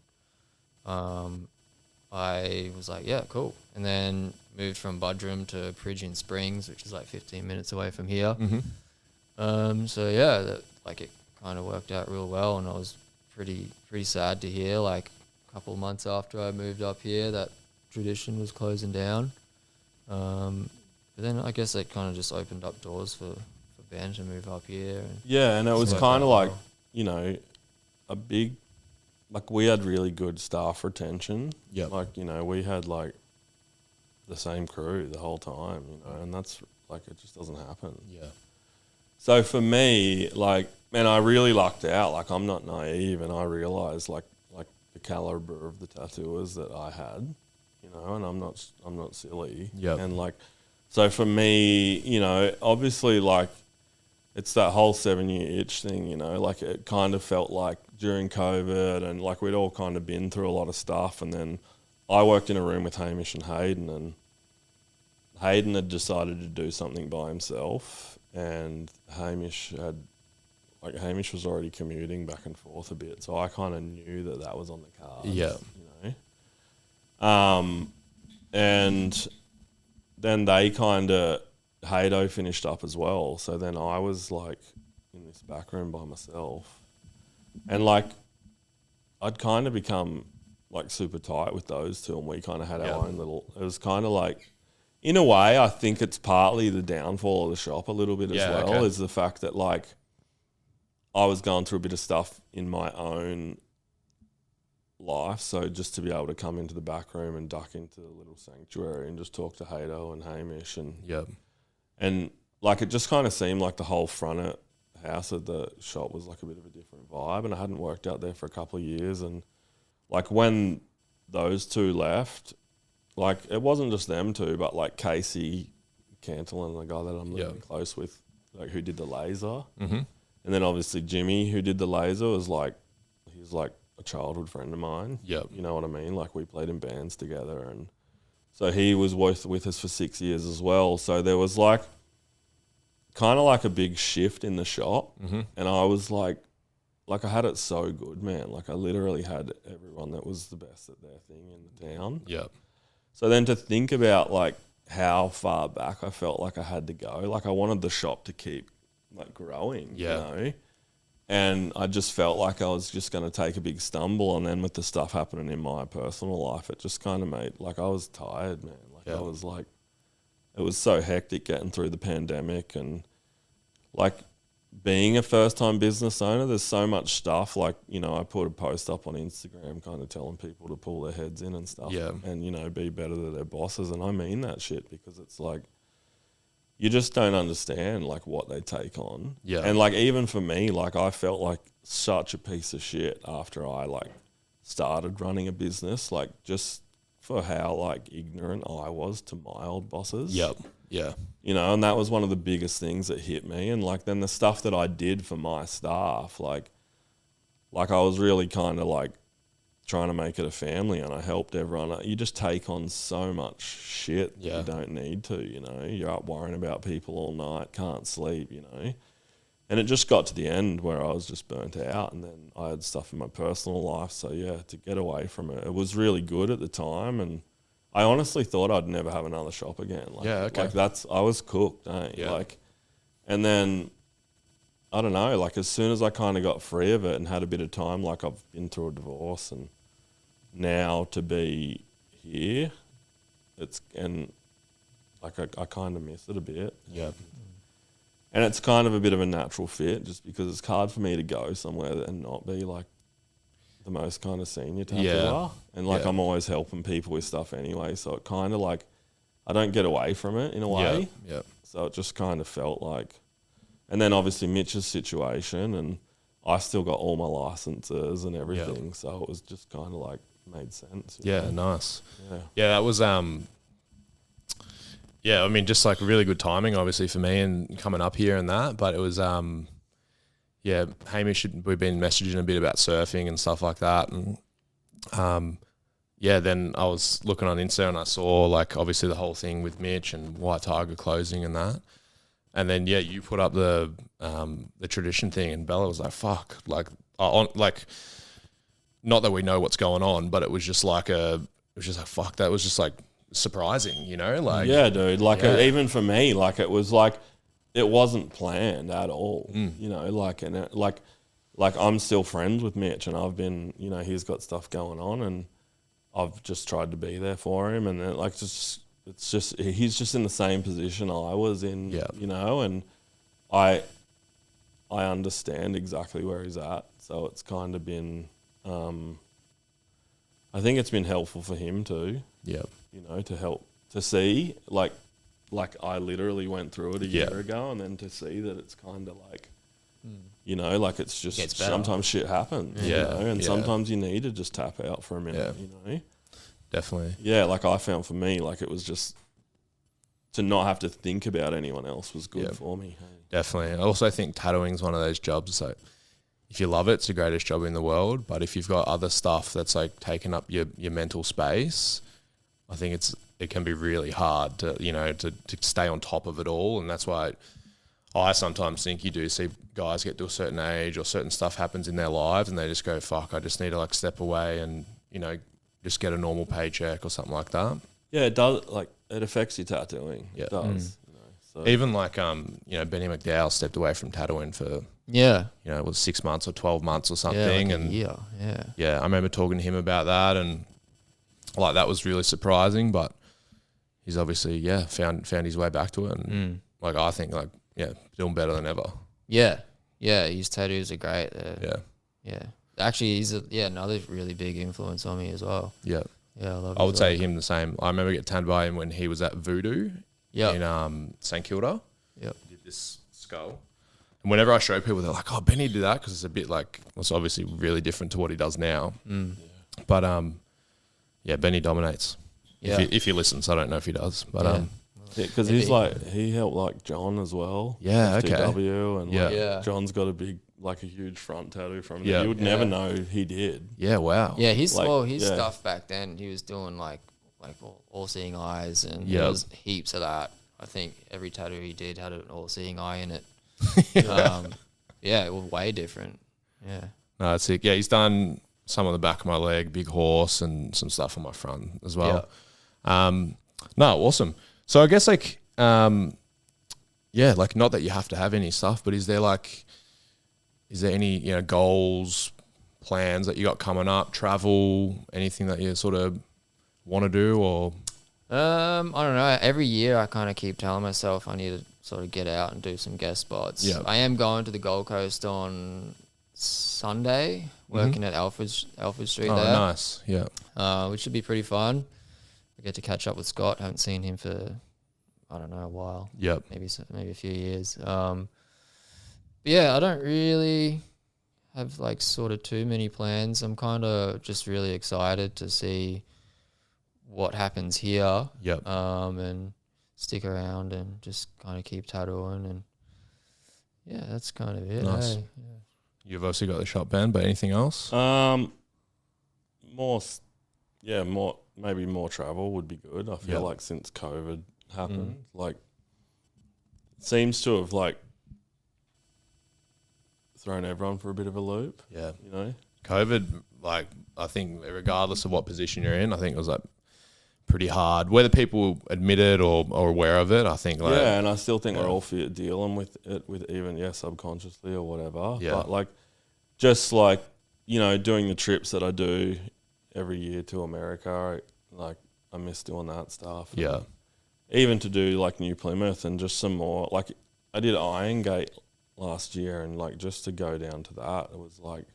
I was like, yeah, cool. And then moved from Budrum to Pigeon Springs, which is like 15 minutes away from here. It kind of worked out real well, and I was pretty sad to hear, like, a couple of months after I moved up here, that Tradition was closing down. But then I guess it kind of just opened up doors for Ben to move up here. And it was worked kind of out like, well. you know, a big, like we had really good staff retention. Yep. Like, you know, we had like the same crew the whole time, you know, and that's like, it just doesn't happen. Yeah. So for me, like, man, I really lucked out. Like, I'm not naive, and I realised like the caliber of the tattooers that I had, you know, and I'm not silly. Yep. And like, so for me, you know, obviously, like, it's that whole 7-year itch thing, you know, like it kind of felt like during COVID, and like we'd all kind of been through a lot of stuff, and then I worked in a room with Hamish and Hayden, and Hayden had decided to do something by himself, and Hamish was already commuting back and forth a bit, so I kind of knew that was on the cards. Yeah. You know, and then they kind of Haydo finished up as well, so then I was like in this back room by myself, and like I'd kind of become like super tight with those two, and we kind of had our own little. It was kind of like, in a way, I think it's partly the downfall of the shop a little bit as well, is the fact that like I was going through a bit of stuff in my own life, so just to be able to come into the back room and duck into the little sanctuary and just talk to Haydo and Hamish and like it just kind of seemed like the whole front of house of the shop was like a bit of a different vibe, and I hadn't worked out there for a couple of years, and like when those two left, like it wasn't just them two, but like Casey Cantillon, the guy that I'm really close with, like who did the laser, and then obviously Jimmy, who did the laser, was like, he's like a childhood friend of mine. You know what I mean? Like we played in bands together, and so he was with us for 6 years as well. So there was like kind of like a big shift in the shop, and I was like I had it so good, man. Like I literally had everyone that was the best at their thing in the town. So then to think about like how far back I felt like I had to go, like I wanted the shop to keep like growing, you know, and I just felt like I was just going to take a big stumble, and then with the stuff happening in my personal life, it just kind of made, like I was tired, man. Like I was like, it was so hectic getting through the pandemic, and like being a first-time business owner, there's so much stuff. Like, you know, I put a post up on Instagram kind of telling people to pull their heads in and stuff, and, you know, be better to their bosses. And I mean that shit, because it's like, you just don't understand like what they take on. And like, even for me, like I felt like such a piece of shit after I like started running a business, like just for how like ignorant I was to my old bosses. You know, and that was one of the biggest things that hit me. And like then the stuff that I did for my staff, like I was really kind of like trying to make it a family, and I helped everyone. You just take on so much shit that you don't need to, you know. You're up worrying about people all night, can't sleep, you know. And it just got to the end where I was just burnt out, and then I had stuff in my personal life. So yeah, to get away from it, it was really good at the time, and I honestly thought I'd never have another shop again. Like, like I was cooked, like, and then I don't know, like as soon as I kind of got free of it and had a bit of time, like I've been through a divorce, and now to be here, and like I kind of miss it a bit. And it's kind of a bit of a natural fit, just because it's hard for me to go somewhere and not be like the most kind of senior tattooer. And like I'm always helping people with stuff anyway, so it kind of like I don't get away from it in a way. So it just kind of felt like, and then obviously Mitch's situation, and I still got all my licenses and everything, so it was just kind of like made sense. Yeah, nice. Yeah. Yeah, that was yeah, I mean, just like really good timing, obviously for me and coming up here and that. But it was yeah, Hamish, we've been messaging a bit about surfing and stuff like that, and yeah, then I was looking on Insta and I saw like obviously the whole thing with Mitch and White Tiger closing and that. And then yeah, you put up the tradition thing, and Bella was like, "Fuck!" Like, like, not that we know what's going on, but it was just like fuck. That was just like surprising, you know? Like, yeah, dude. Like even for me, like it was like it wasn't planned at all. You know, like like I'm still friends with Mitch, and I've been, you know, he's got stuff going on, and I've just tried to be there for him, and then, like it's just he's just in the same position I was in, you know, and I understand exactly where he's at, so it's kind of been, I think it's been helpful for him too, you know, to help to see like I literally went through it a year ago, and then to see that it's kind of like, you know, like it's just sometimes shit happens, you know, and sometimes you need to just tap out for a minute, you know. Definitely. Yeah, like I found for me, like it was just to not have to think about anyone else was good for me. Hey. Definitely. I also think tattooing is one of those jobs, like if you love it, it's the greatest job in the world. But if you've got other stuff that's like taking up your mental space, I think it can be really hard to, you know, to stay on top of it all. And that's why I sometimes think you do see guys get to a certain age or certain stuff happens in their lives and they just go, fuck, I just need to like step away and, you know, just get a normal paycheck or something like that. Yeah, it does. Like it affects your tattooing. Yeah. It does. You know, so. Even like you know, Benny McDowell stepped away from tattooing for you know, it was 6 months or 12 months or something, like a year. I remember talking to him about that, and like that was really surprising. But he's obviously found his way back to it, and like I think like doing better than ever. Yeah, his tattoos are great. Yeah. Actually, he's another really big influence on me as well. Yeah, I would say him the same. I remember getting tanned by him when he was at Voodoo in St Kilda. He did this skull, and whenever I show people, they're like, "Oh, Benny did that," because it's a bit like it's obviously really different to what he does now. But Benny dominates. If he listens, I don't know if he does, but because he's like he helped like John as well. FTW, and like John's got a huge front tattoo from him. You would never know he did. Yeah, wow. Yeah, his stuff back then, he was doing like all-seeing eyes, and there was heaps of that. I think every tattoo he did had an all-seeing eye in it. It was way different. Yeah. No, that's it. Yeah, he's done some on the back of my leg, big horse, and some stuff on my front as well. No, awesome. So I guess like, like not that you have to have any stuff, but is there any, you know, goals, plans that you got coming up, travel, anything that you sort of want to do or? I don't know. Every year I kind of keep telling myself I need to sort of get out and do some guest spots. Yeah. I am going to the Gold Coast on Sunday, working at Alfred Street there. Oh, nice. Yeah. Which should be pretty fun. I get to catch up with Scott. Haven't seen him for, I don't know, a while. Yep. Maybe a few years. But yeah, I don't really have like sort of too many plans. I'm kind of just really excited to see what happens here. Yep. And stick around and just kind of keep tattooing, and that's kind of it. Nice. Hey? You've obviously got the shop band, but anything else? Maybe more travel would be good. I feel like since COVID happened, like it seems to have like thrown everyone for a bit of a loop. Yeah. You know? COVID, like I think regardless of what position you're in, I think it was like pretty hard. Whether people admit it or aware of it, I think like and I still think we're all dealing with it with even subconsciously or whatever. Yeah. But like just like, you know, doing the trips that I do every year to America, like I miss doing that stuff. Yeah. Even to do like New Plymouth and just some more, like I did Iron Gate last year, and like just to go down to that, it was like,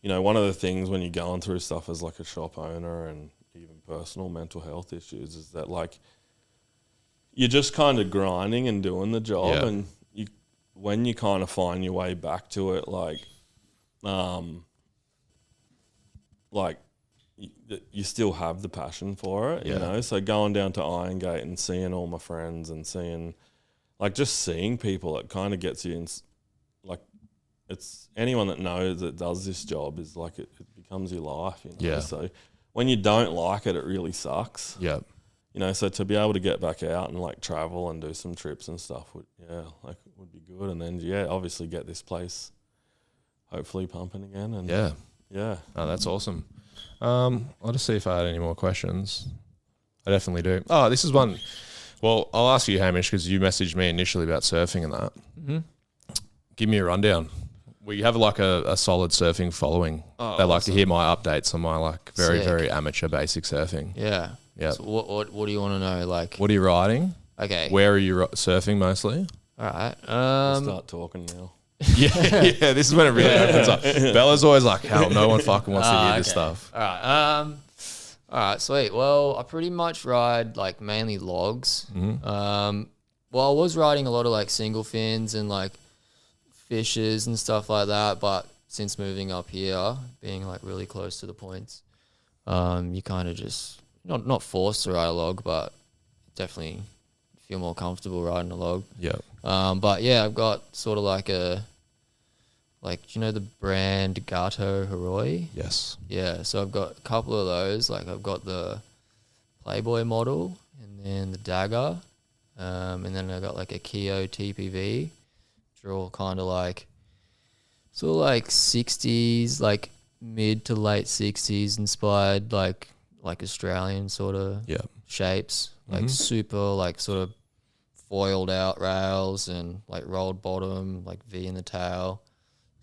you know, one of the things when you're going through stuff as like a shop owner and even personal mental health issues is that like you're just kind of grinding and doing the job, and when you kind of find your way back to it, like you still have the passion for it, you know. So going down to Iron Gate and seeing all my friends and seeing, like, just seeing people, it kind of gets you in. Like, it's anyone that knows that does this job is like it becomes your life, you know. Yeah. So when you don't like it, it really sucks. Yeah. You know, so to be able to get back out and like travel and do some trips and stuff would be good. And then obviously get this place hopefully pumping again. And yeah. Oh, that's awesome. I'll just see if I had any more questions. I definitely do. Oh, this is one. Well, I'll ask you, Hamish, because you messaged me initially about surfing and that. Mm-hmm. Give me a rundown. We have like a solid surfing following. They like to hear my updates on my like very amateur basic surfing. Yeah. Yeah. So what do you want to know? Like, what are you riding? Okay. Where are you surfing mostly? All right. We'll start talking now. yeah. This is when it really opens up. Bella's always like, hell, no one fucking wants to hear this stuff. All right. All right. Sweet. Well, I pretty much ride like mainly logs. Mm-hmm. Well, I was riding a lot of like single fins and like fishes and stuff like that, but since moving up here, being like really close to the points, you kind of just not forced to ride a log, but definitely feel more comfortable riding a log. Yeah. But yeah, I've got sort of like do you know the brand Gato Heroi? Yes. Yeah, so I've got a couple of those. Like I've got the Playboy model and then the Dagger, and then I got like a Keo TPV, which are all kind of like sort of like 60s, like mid to late 60s inspired, like Australian sort of shapes, like super like sort of foiled out rails and like rolled bottom, like V in the tail.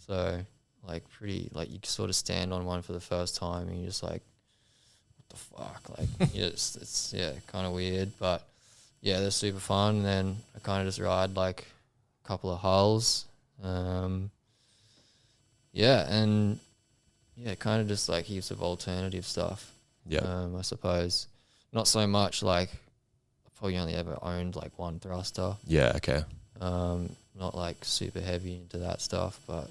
So like pretty, like you sort of stand on one for the first time and you're just like, what the fuck? Like it's kind of weird, but yeah, they're super fun. And then I kind of just ride like a couple of hulls. Kind of just like heaps of alternative stuff. Yeah. I suppose not so much like I've probably only ever owned like one thruster. Yeah. Okay. Not like super heavy into that stuff, but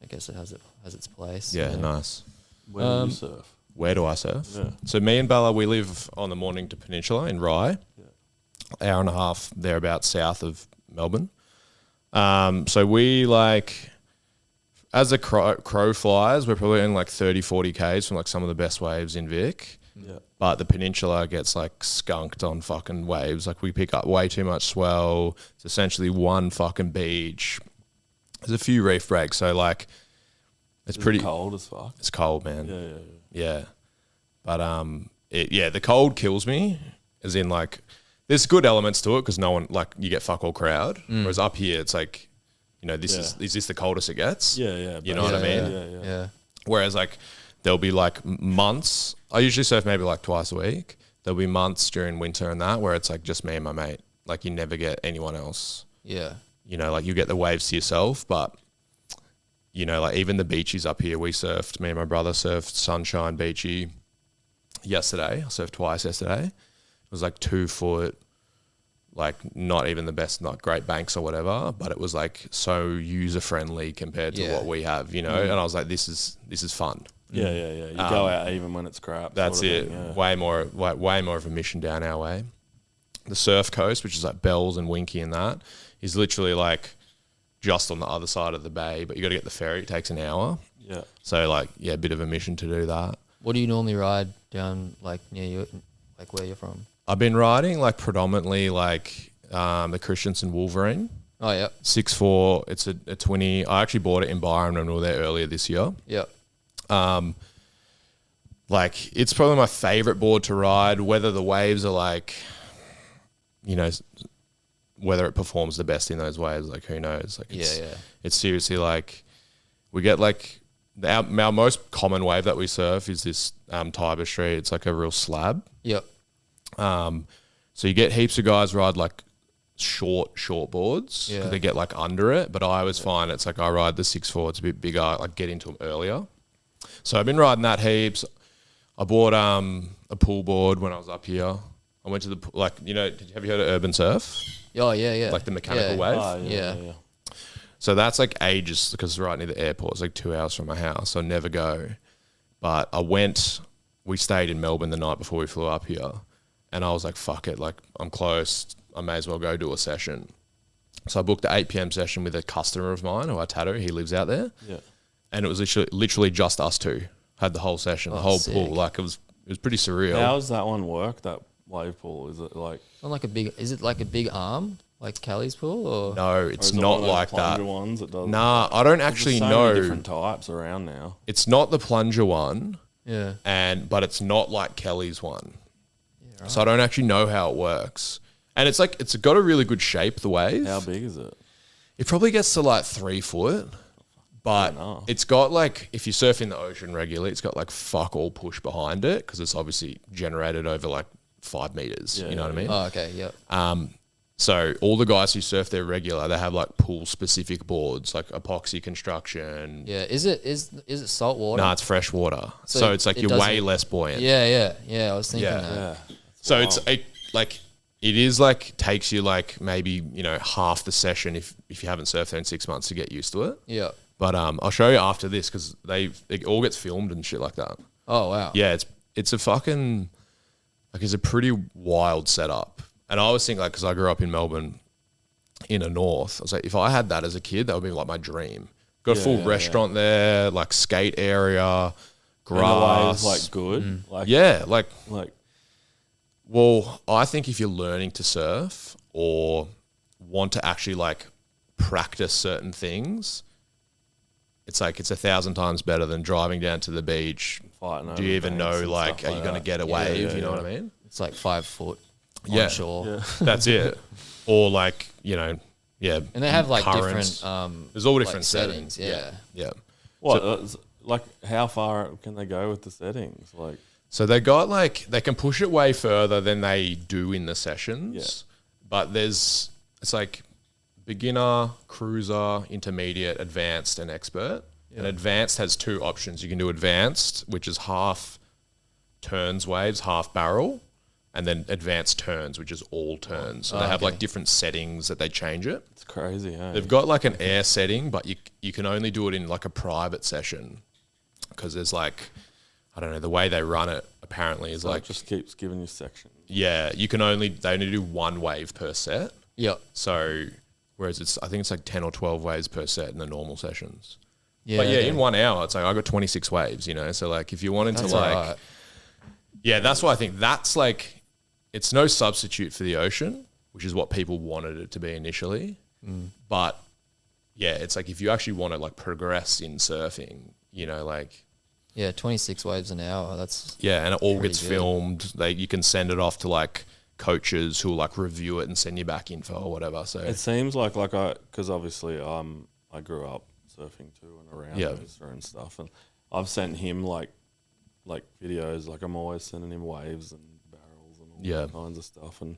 I guess it has its place. Yeah. Nice. Where do you surf? Where do I surf? Yeah. So me and Bella, we live on the Mornington Peninsula in Rye, hour and a half thereabouts south of Melbourne. So we like, as a crow flies, we're probably in like 30, 40 Ks from like some of the best waves in Vic. Yeah. But the peninsula gets like skunked on fucking waves. Like we pick up way too much swell. It's essentially one fucking beach. There's a few reef breaks. So like it's pretty cold as fuck. It's cold, man. Yeah. But the cold kills me. As in like, there's good elements to it because no one, like, you get fuck all crowd. Whereas up here, it's like, you know, is this the coldest it gets? Yeah. You know what I mean? Yeah. Whereas like there'll be like months. I usually surf maybe like twice a week. There'll be months during winter and that where it's like just me and my mate. Like you never get anyone else. Yeah. You know, like you get the waves to yourself, but you know, like even the beaches up here, we surfed. Me and my brother surfed Sunshine Beachy yesterday. I surfed twice yesterday. It was like 2 foot, like not even the best, not great banks or whatever, but it was like so user friendly compared to what we have, you know. And I was like, this is fun. Yeah. You go out even when it's crap. That's sort of it. thing, yeah. Way more of a mission down our way. The Surf Coast, which is like Bells and Winky and that, is literally like just on the other side of the bay, but you got to get the ferry. It takes an hour. Yeah. So like, a bit of a mission to do that. What do you normally ride down like near you, like where you're from? I've been riding like predominantly like the Christensen Wolverine. Oh yeah. 6'4". It's a 20. I actually bought it in Byron when we were there earlier this year. Yep. Like it's probably my favorite board to ride, whether the waves are like, you know, whether it performs the best in those waves, like who knows? Like it's seriously like we get like our most common wave that we surf is this Tiber Street. It's like a real slab. Yep. So you get heaps of guys ride like short boards because they get like under it. But I always find it's like I ride the 6'4". It's a bit bigger. Like get into them earlier. So I've been riding that heaps. I bought a pool board when I was up here. I went to the like, you know, have you heard of Urban Surf? Oh yeah. Like the mechanical wave. Oh, yeah. So that's like ages because it's right near the airport. It's like 2 hours from my house. So I never go. But I went we stayed in Melbourne the night before we flew up here, and I was like, fuck it, like I'm close, I may as well go do a session. So I booked the 8 p.m. session with a customer of mine who I tattoo. He lives out there. Yeah. And it was literally just us two. Had the whole session, the whole sick. pool. Like it was pretty surreal. How does that one work? That wave pool? Is it like? Not like a big. Is it like a big arm, like Kelly's pool, or No, or it's is it not one of those like that. plunger ones that does. Nah, I don't There's actually so many know. different types around now. It's not the plunger one, yeah? but it's not like Kelly's one. Yeah, right. So I don't actually know how it works. And it's like it's got a really good shape. The wave. How big is it? It probably gets to like 3 foot. But enough. it's got like, if you surf in the ocean regularly, it's got like fuck all push behind it because it's obviously generated over like 5 meters. Yeah, you know what I mean? Oh, okay, yep. So all the guys who surf there regular, they have like pool specific boards, like epoxy construction. Yeah, is it salt water? No, it's fresh water. So So it's like it you're way doesn't- less buoyant. Yeah. I was thinking Yeah. that. Yeah. So it is like takes you like maybe, half the session if you haven't surfed there in 6 months to get used to it. Yeah. But I'll show you after this because it all gets filmed and shit like that. Oh wow. Yeah, it's a fucking like it's a pretty wild setup. And I always think like because I grew up in Melbourne, in the north, I was like, if I had that as a kid, that would be like my dream. Got a Yeah, full yeah, restaurant there, like skate area, And the waves grass. like good. Like Yeah, like Like well, I think if you're learning to surf or want to actually like practice certain things, it's like it's 1,000 times better than driving down to the beach. fighting. Do you over even banks know and like stuff are you going to that. get a wave? yeah, You know yeah. what I mean? It's like 5 foot Yeah. onshore. Yeah. That's it. Or like yeah. And they have like currents. different There's all like different settings. Yeah. Yeah. What? Like how far can they go with the settings? Like So they got like they can push it way further than they do in the sessions. Yeah. But it's like beginner, cruiser, intermediate, advanced, and expert. And advanced has 2 options. You can do advanced, which is half turns waves, half barrel, and then advanced turns, which is all turns. So they have okay. like different settings that they change it. it's crazy. Hey? They've got like an air setting, but you can only do it in like a private session because there's like, I don't know, the way they run it apparently is So like, it just keeps giving you sections. yeah, they only do 1 wave per set. Yep. So whereas I think it's like 10 or 12 waves per set in the normal sessions. Yeah. But yeah, okay. in 1 hour, it's like I got 26 waves, So like if you wanted That's to like, alright. yeah, that's why I think that's like, it's no substitute for the ocean, which is what people wanted it to be initially. But yeah, it's like if you actually want to like progress in surfing, like, Yeah, 26 waves an hour. That's yeah, and it all Pretty gets good. filmed. You can send it off to like coaches who will like review it and send you back info or whatever. So It seems like because obviously I grew up surfing too and around Yeah. Noosa and stuff, and I've sent him like videos. Like I'm always sending him waves and barrels and all Yeah. kinds of stuff, and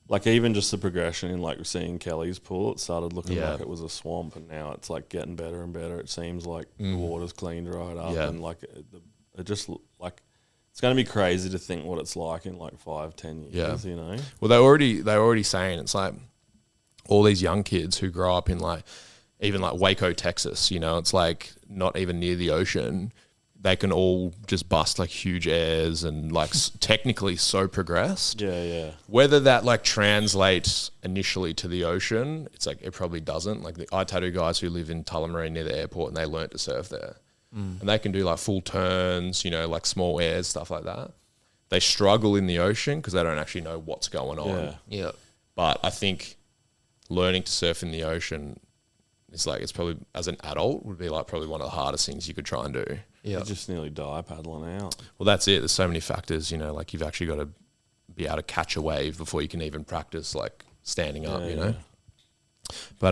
like even just the progression in like seeing Kelly's pool, it started looking Yeah. like it was a swamp, and now it's like getting better and better. It seems like the water's cleaned right up, Yeah. and like it just like it's going to be crazy to think what it's like in like 5-10 years. Yeah. Well, they're already saying it's like all these young kids who grow up in like even like Waco, Texas. It's like not even near the ocean. They can all just bust like huge airs and like technically so progressed. Yeah. Whether that like translates initially to the ocean, it's like it probably doesn't. Like I tattoo guys who live in Tullamarine near the airport and they learnt to surf there. And they can do like full turns, like small airs, stuff like that. They struggle in the ocean because they don't actually know what's going on. Yeah. yeah. But I think learning to surf in the ocean is like, it's probably as an adult would be like probably one of the hardest things you could try and do. Yeah. You just nearly die paddling out. Well, that's it. There's so many factors, like you've actually got to be able to catch a wave before you can even practice like standing up, Yeah. But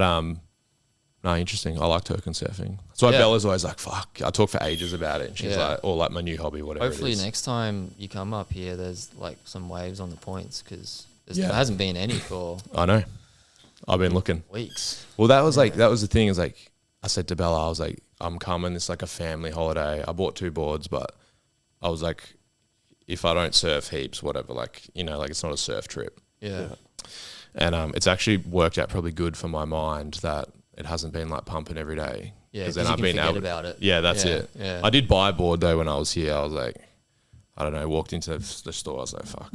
no, interesting. I like Turk and surfing. That's why Yeah. Bella's always like, fuck. I talk for ages about it. And she's Yeah. like, or like my new hobby, whatever Hopefully it is. next time you come up here, there's like some waves on the points because Yeah. there hasn't been any for I know. I've been looking. weeks. Well, that was like, that was the thing is like, I said to Bella, I was like, I'm coming. It's like a family holiday. I bought 2 boards, but I was like, if I don't surf heaps, whatever, like, like it's not a surf trip. Yeah. And it's actually worked out probably good for my mind that it hasn't been like pumping every day. Yeah, 'Cause because you can forget about it. Yeah, that's Yeah, it. yeah. I did buy a board though when I was here. I was like, I don't know, walked into the store, I was like, fuck,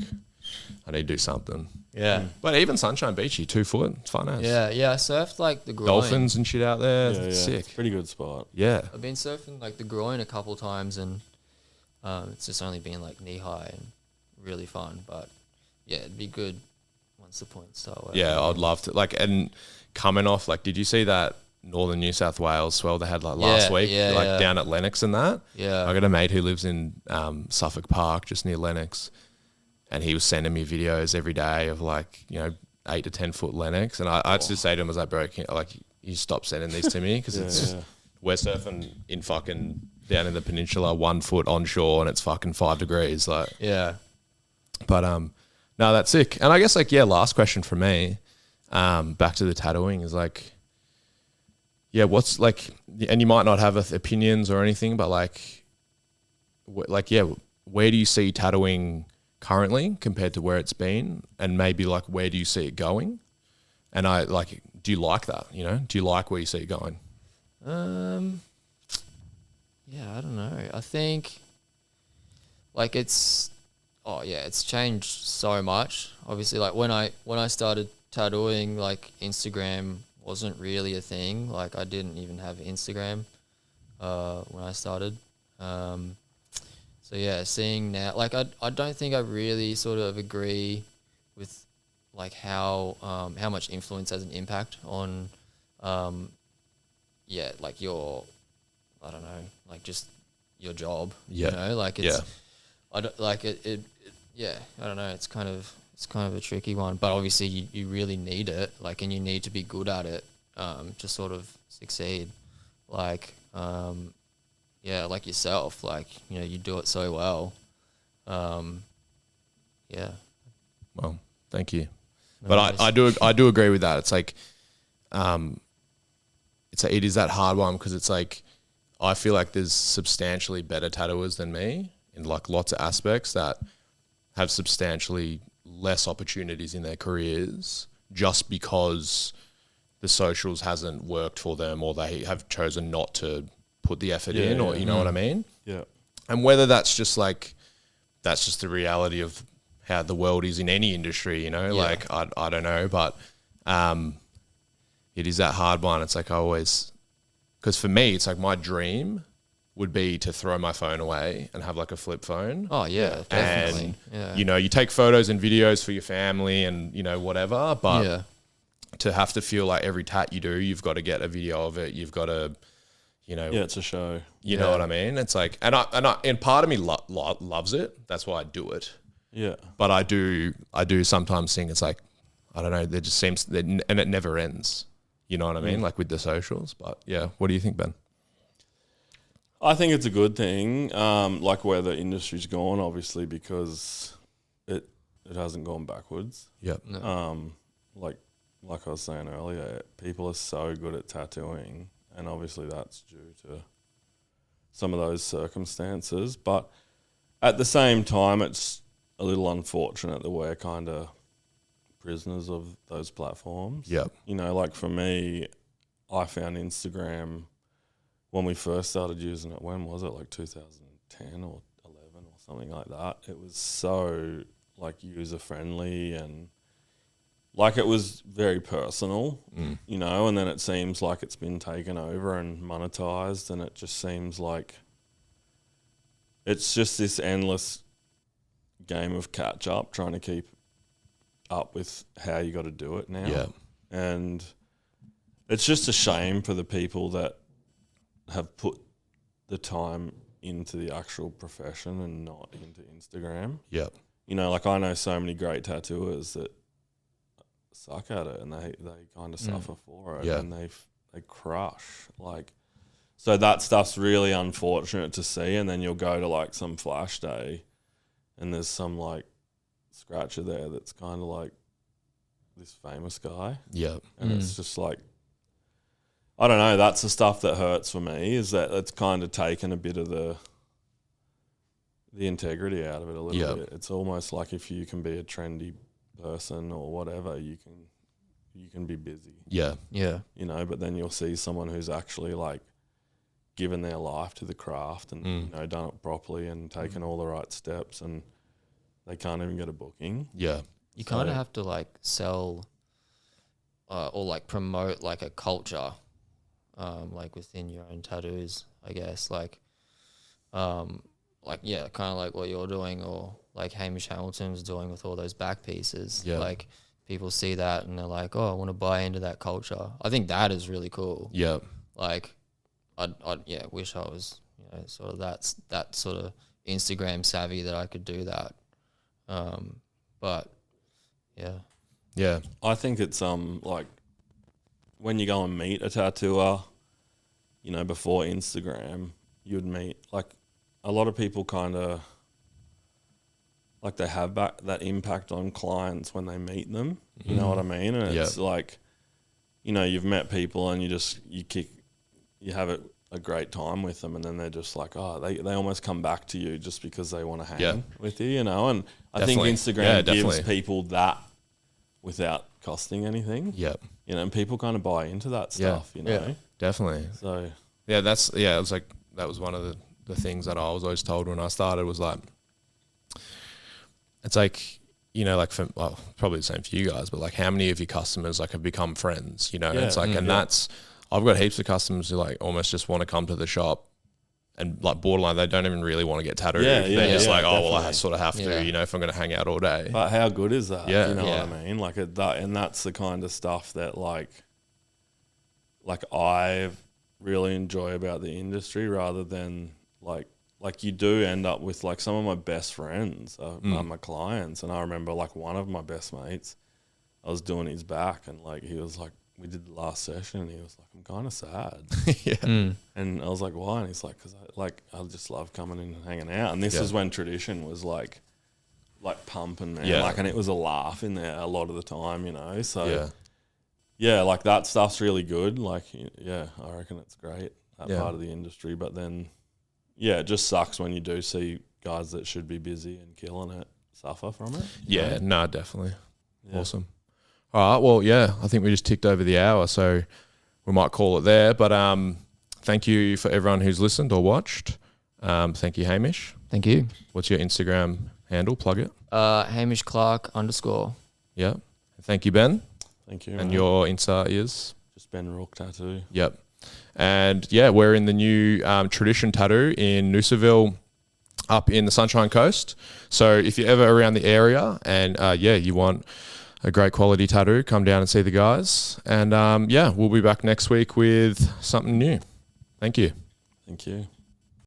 I need to do something. Yeah. But even Sunshine Beachy, 2 foot, it's fun as. Yeah, I surfed like the groin. Dolphins and shit out there, Yeah, sick. It's a pretty good spot. Yeah. I've been surfing like the groin a couple times, and it's just only been like knee high and really fun. But yeah, it'd be good once the points start. Yeah, I'd love to. Like, and coming off, like, did you see that Northern New South Wales swell they had like last week, down at Lennox and that? Yeah. I got a mate who lives in Suffolk Park, just near Lennox, and he was sending me videos every day of like, 8 to 10 foot Lennox, and I just say to him, I was like, bro, you stop sending these to me, because we're surfing in fucking down in the peninsula, 1 foot onshore, and it's fucking 5 degrees, like. Yeah. But no, that's sick. And I guess last question for me, back to the tattooing is like, what's like, and you might not have opinions or anything, but where do you see tattooing currently compared to where it's been, and maybe like where do you see it going? And do you like that? Do you like where you see it going? Yeah, I don't know. I think like it's changed so much. Obviously, like when I started tattooing, like Instagram wasn't really a thing. Like I didn't even have Instagram when I started. So yeah, seeing now, like I don't think I really sort of agree with like how much influence has an impact on like your, I don't know, like just your job. Yeah. Like it's I don't like it yeah, I don't know, it's kind of a tricky one, but obviously you really need it, like, and you need to be good at it to sort of succeed. Like like yourself, like, you do it so well. Yeah. Well, thank you. No But worries. I do agree with that. It's like, it is that hard one, because it's like, I feel like there's substantially better tattooers than me in like lots of aspects that have substantially less opportunities in their careers just because the socials hasn't worked for them, or they have chosen not to put the effort in, or you know what I mean? Yeah. And whether that's just the reality of how the world is in any industry, like I don't know, but it is that hard one. It's like because for me, it's like my dream would be to throw my phone away and have like a flip phone. Oh yeah, definitely. And you take photos and videos for your family and whatever, but to have to feel like every tat you do, you've got to get a video of it. You've got to, it's a show. You know what I mean? It's like, and part of me loves it. That's why I do it. Yeah. But I do sometimes think it's like, I don't know, there just seems, and it never ends. You know what I mean? Like with the socials. But yeah, what do you think, Ben? I think it's a good thing, like where the industry's gone, obviously, because it hasn't gone backwards. Yep. No. Like I was saying earlier, people are so good at tattooing, and obviously that's due to some of those circumstances. But at the same time, it's a little unfortunate that we're kind of prisoners of those platforms. Yep. Like for me, I found Instagram when we first started using it. When was it? Like 2010 or 11 or something like that. It was so like user friendly, and like it was very personal, and then it seems like it's been taken over and monetized, and it just seems like it's just this endless game of catch up, trying to keep up with how you got to do it now. Yeah. And it's just a shame for the people that have put the time into the actual profession and not into Instagram. Yep. Like I know so many great tattooers that suck at it, and they kind of suffer for it, and they crush. Like, so that stuff's really unfortunate to see. And then you'll go to like some flash day, and there's some like scratcher there that's kind of like this famous guy. Yep. And it's just like, I don't know, that's the stuff that hurts for me, is that it's kind of taken a bit of the integrity out of it a little bit. It's almost like if you can be a trendy person or whatever, you can be busy. Yeah. Yeah. But then you'll see someone who's actually like, given their life to the craft and you know, done it properly and taken all the right steps, and they can't even get a booking. Yeah. You kind of have to like sell or like promote like a culture, like within your own tattoos, I guess. Like yeah, kind of like what you're doing, or like Hamish Hamilton's doing with all those back pieces. Yeah. Like people see that and they're like, oh, I want to buy into that culture. I think that is really cool. Yeah. Like, I'd wish I was, you know, sort of that sort of Instagram savvy that I could do that. But yeah. Yeah. I think it's like when you go and meet a tattooer, you know, before Instagram, you'd meet like a lot of people kind of like they have that impact on clients when they meet them. You know what I mean? And it's like, you know, you've met people and you have a great time with them, and then they're just like, oh, they almost come back to you just because they want to hang with you, you know? And I think Instagram gives people that without costing anything. Yeah. You know, and people kind of buy into that stuff, you know? Yeah, definitely. So, yeah, it was like, that was one of the things that I was always told when I started was like, it's like, you know, like probably the same for you guys, but like how many of your customers like have become friends, you know? Yeah. It's like, and that's, I've got heaps of customers who like almost just want to come to the shop and like borderline, they don't even really want to get tattooed. They're just like, oh, well, I sort of have to, you know, if I'm going to hang out all day. But how good is that? Yeah. You know what I mean? Like and that's the kind of stuff that like I really enjoy about the industry, rather than like you do end up with like some of my best friends are my clients. And I remember like one of my best mates, I was doing his back, and like he was like, we did the last session, and he was like, I'm kind of sad. And I was like, why? And he's like, because I just love coming in and hanging out. And this was when tradition was like pumping, man. Like, and it was a laugh in there a lot of the time, you know? So yeah, like that stuff's really good. Like, yeah, I reckon it's great, that part of the industry. But then, yeah, it just sucks when you do see guys that should be busy and killing it suffer from it. Yeah, no, definitely. Yeah. Awesome. All right, well, yeah, I think we just ticked over the hour, so we might call it there. But thank you for everyone who's listened or watched. Thank you, Hamish. Thank you. What's your Instagram handle? Plug it. Hamish Clarke _. Yeah. Thank you, Ben. Thank you. And your Insta is? Just Ben Rorke Tattoo. Yep. And yeah, we're in the new Tradition Tattoo in Noosaville up in the Sunshine Coast. So if you're ever around the area and you want a great quality tattoo, come down and see the guys. And we'll be back next week with something new. Thank you. Thank you.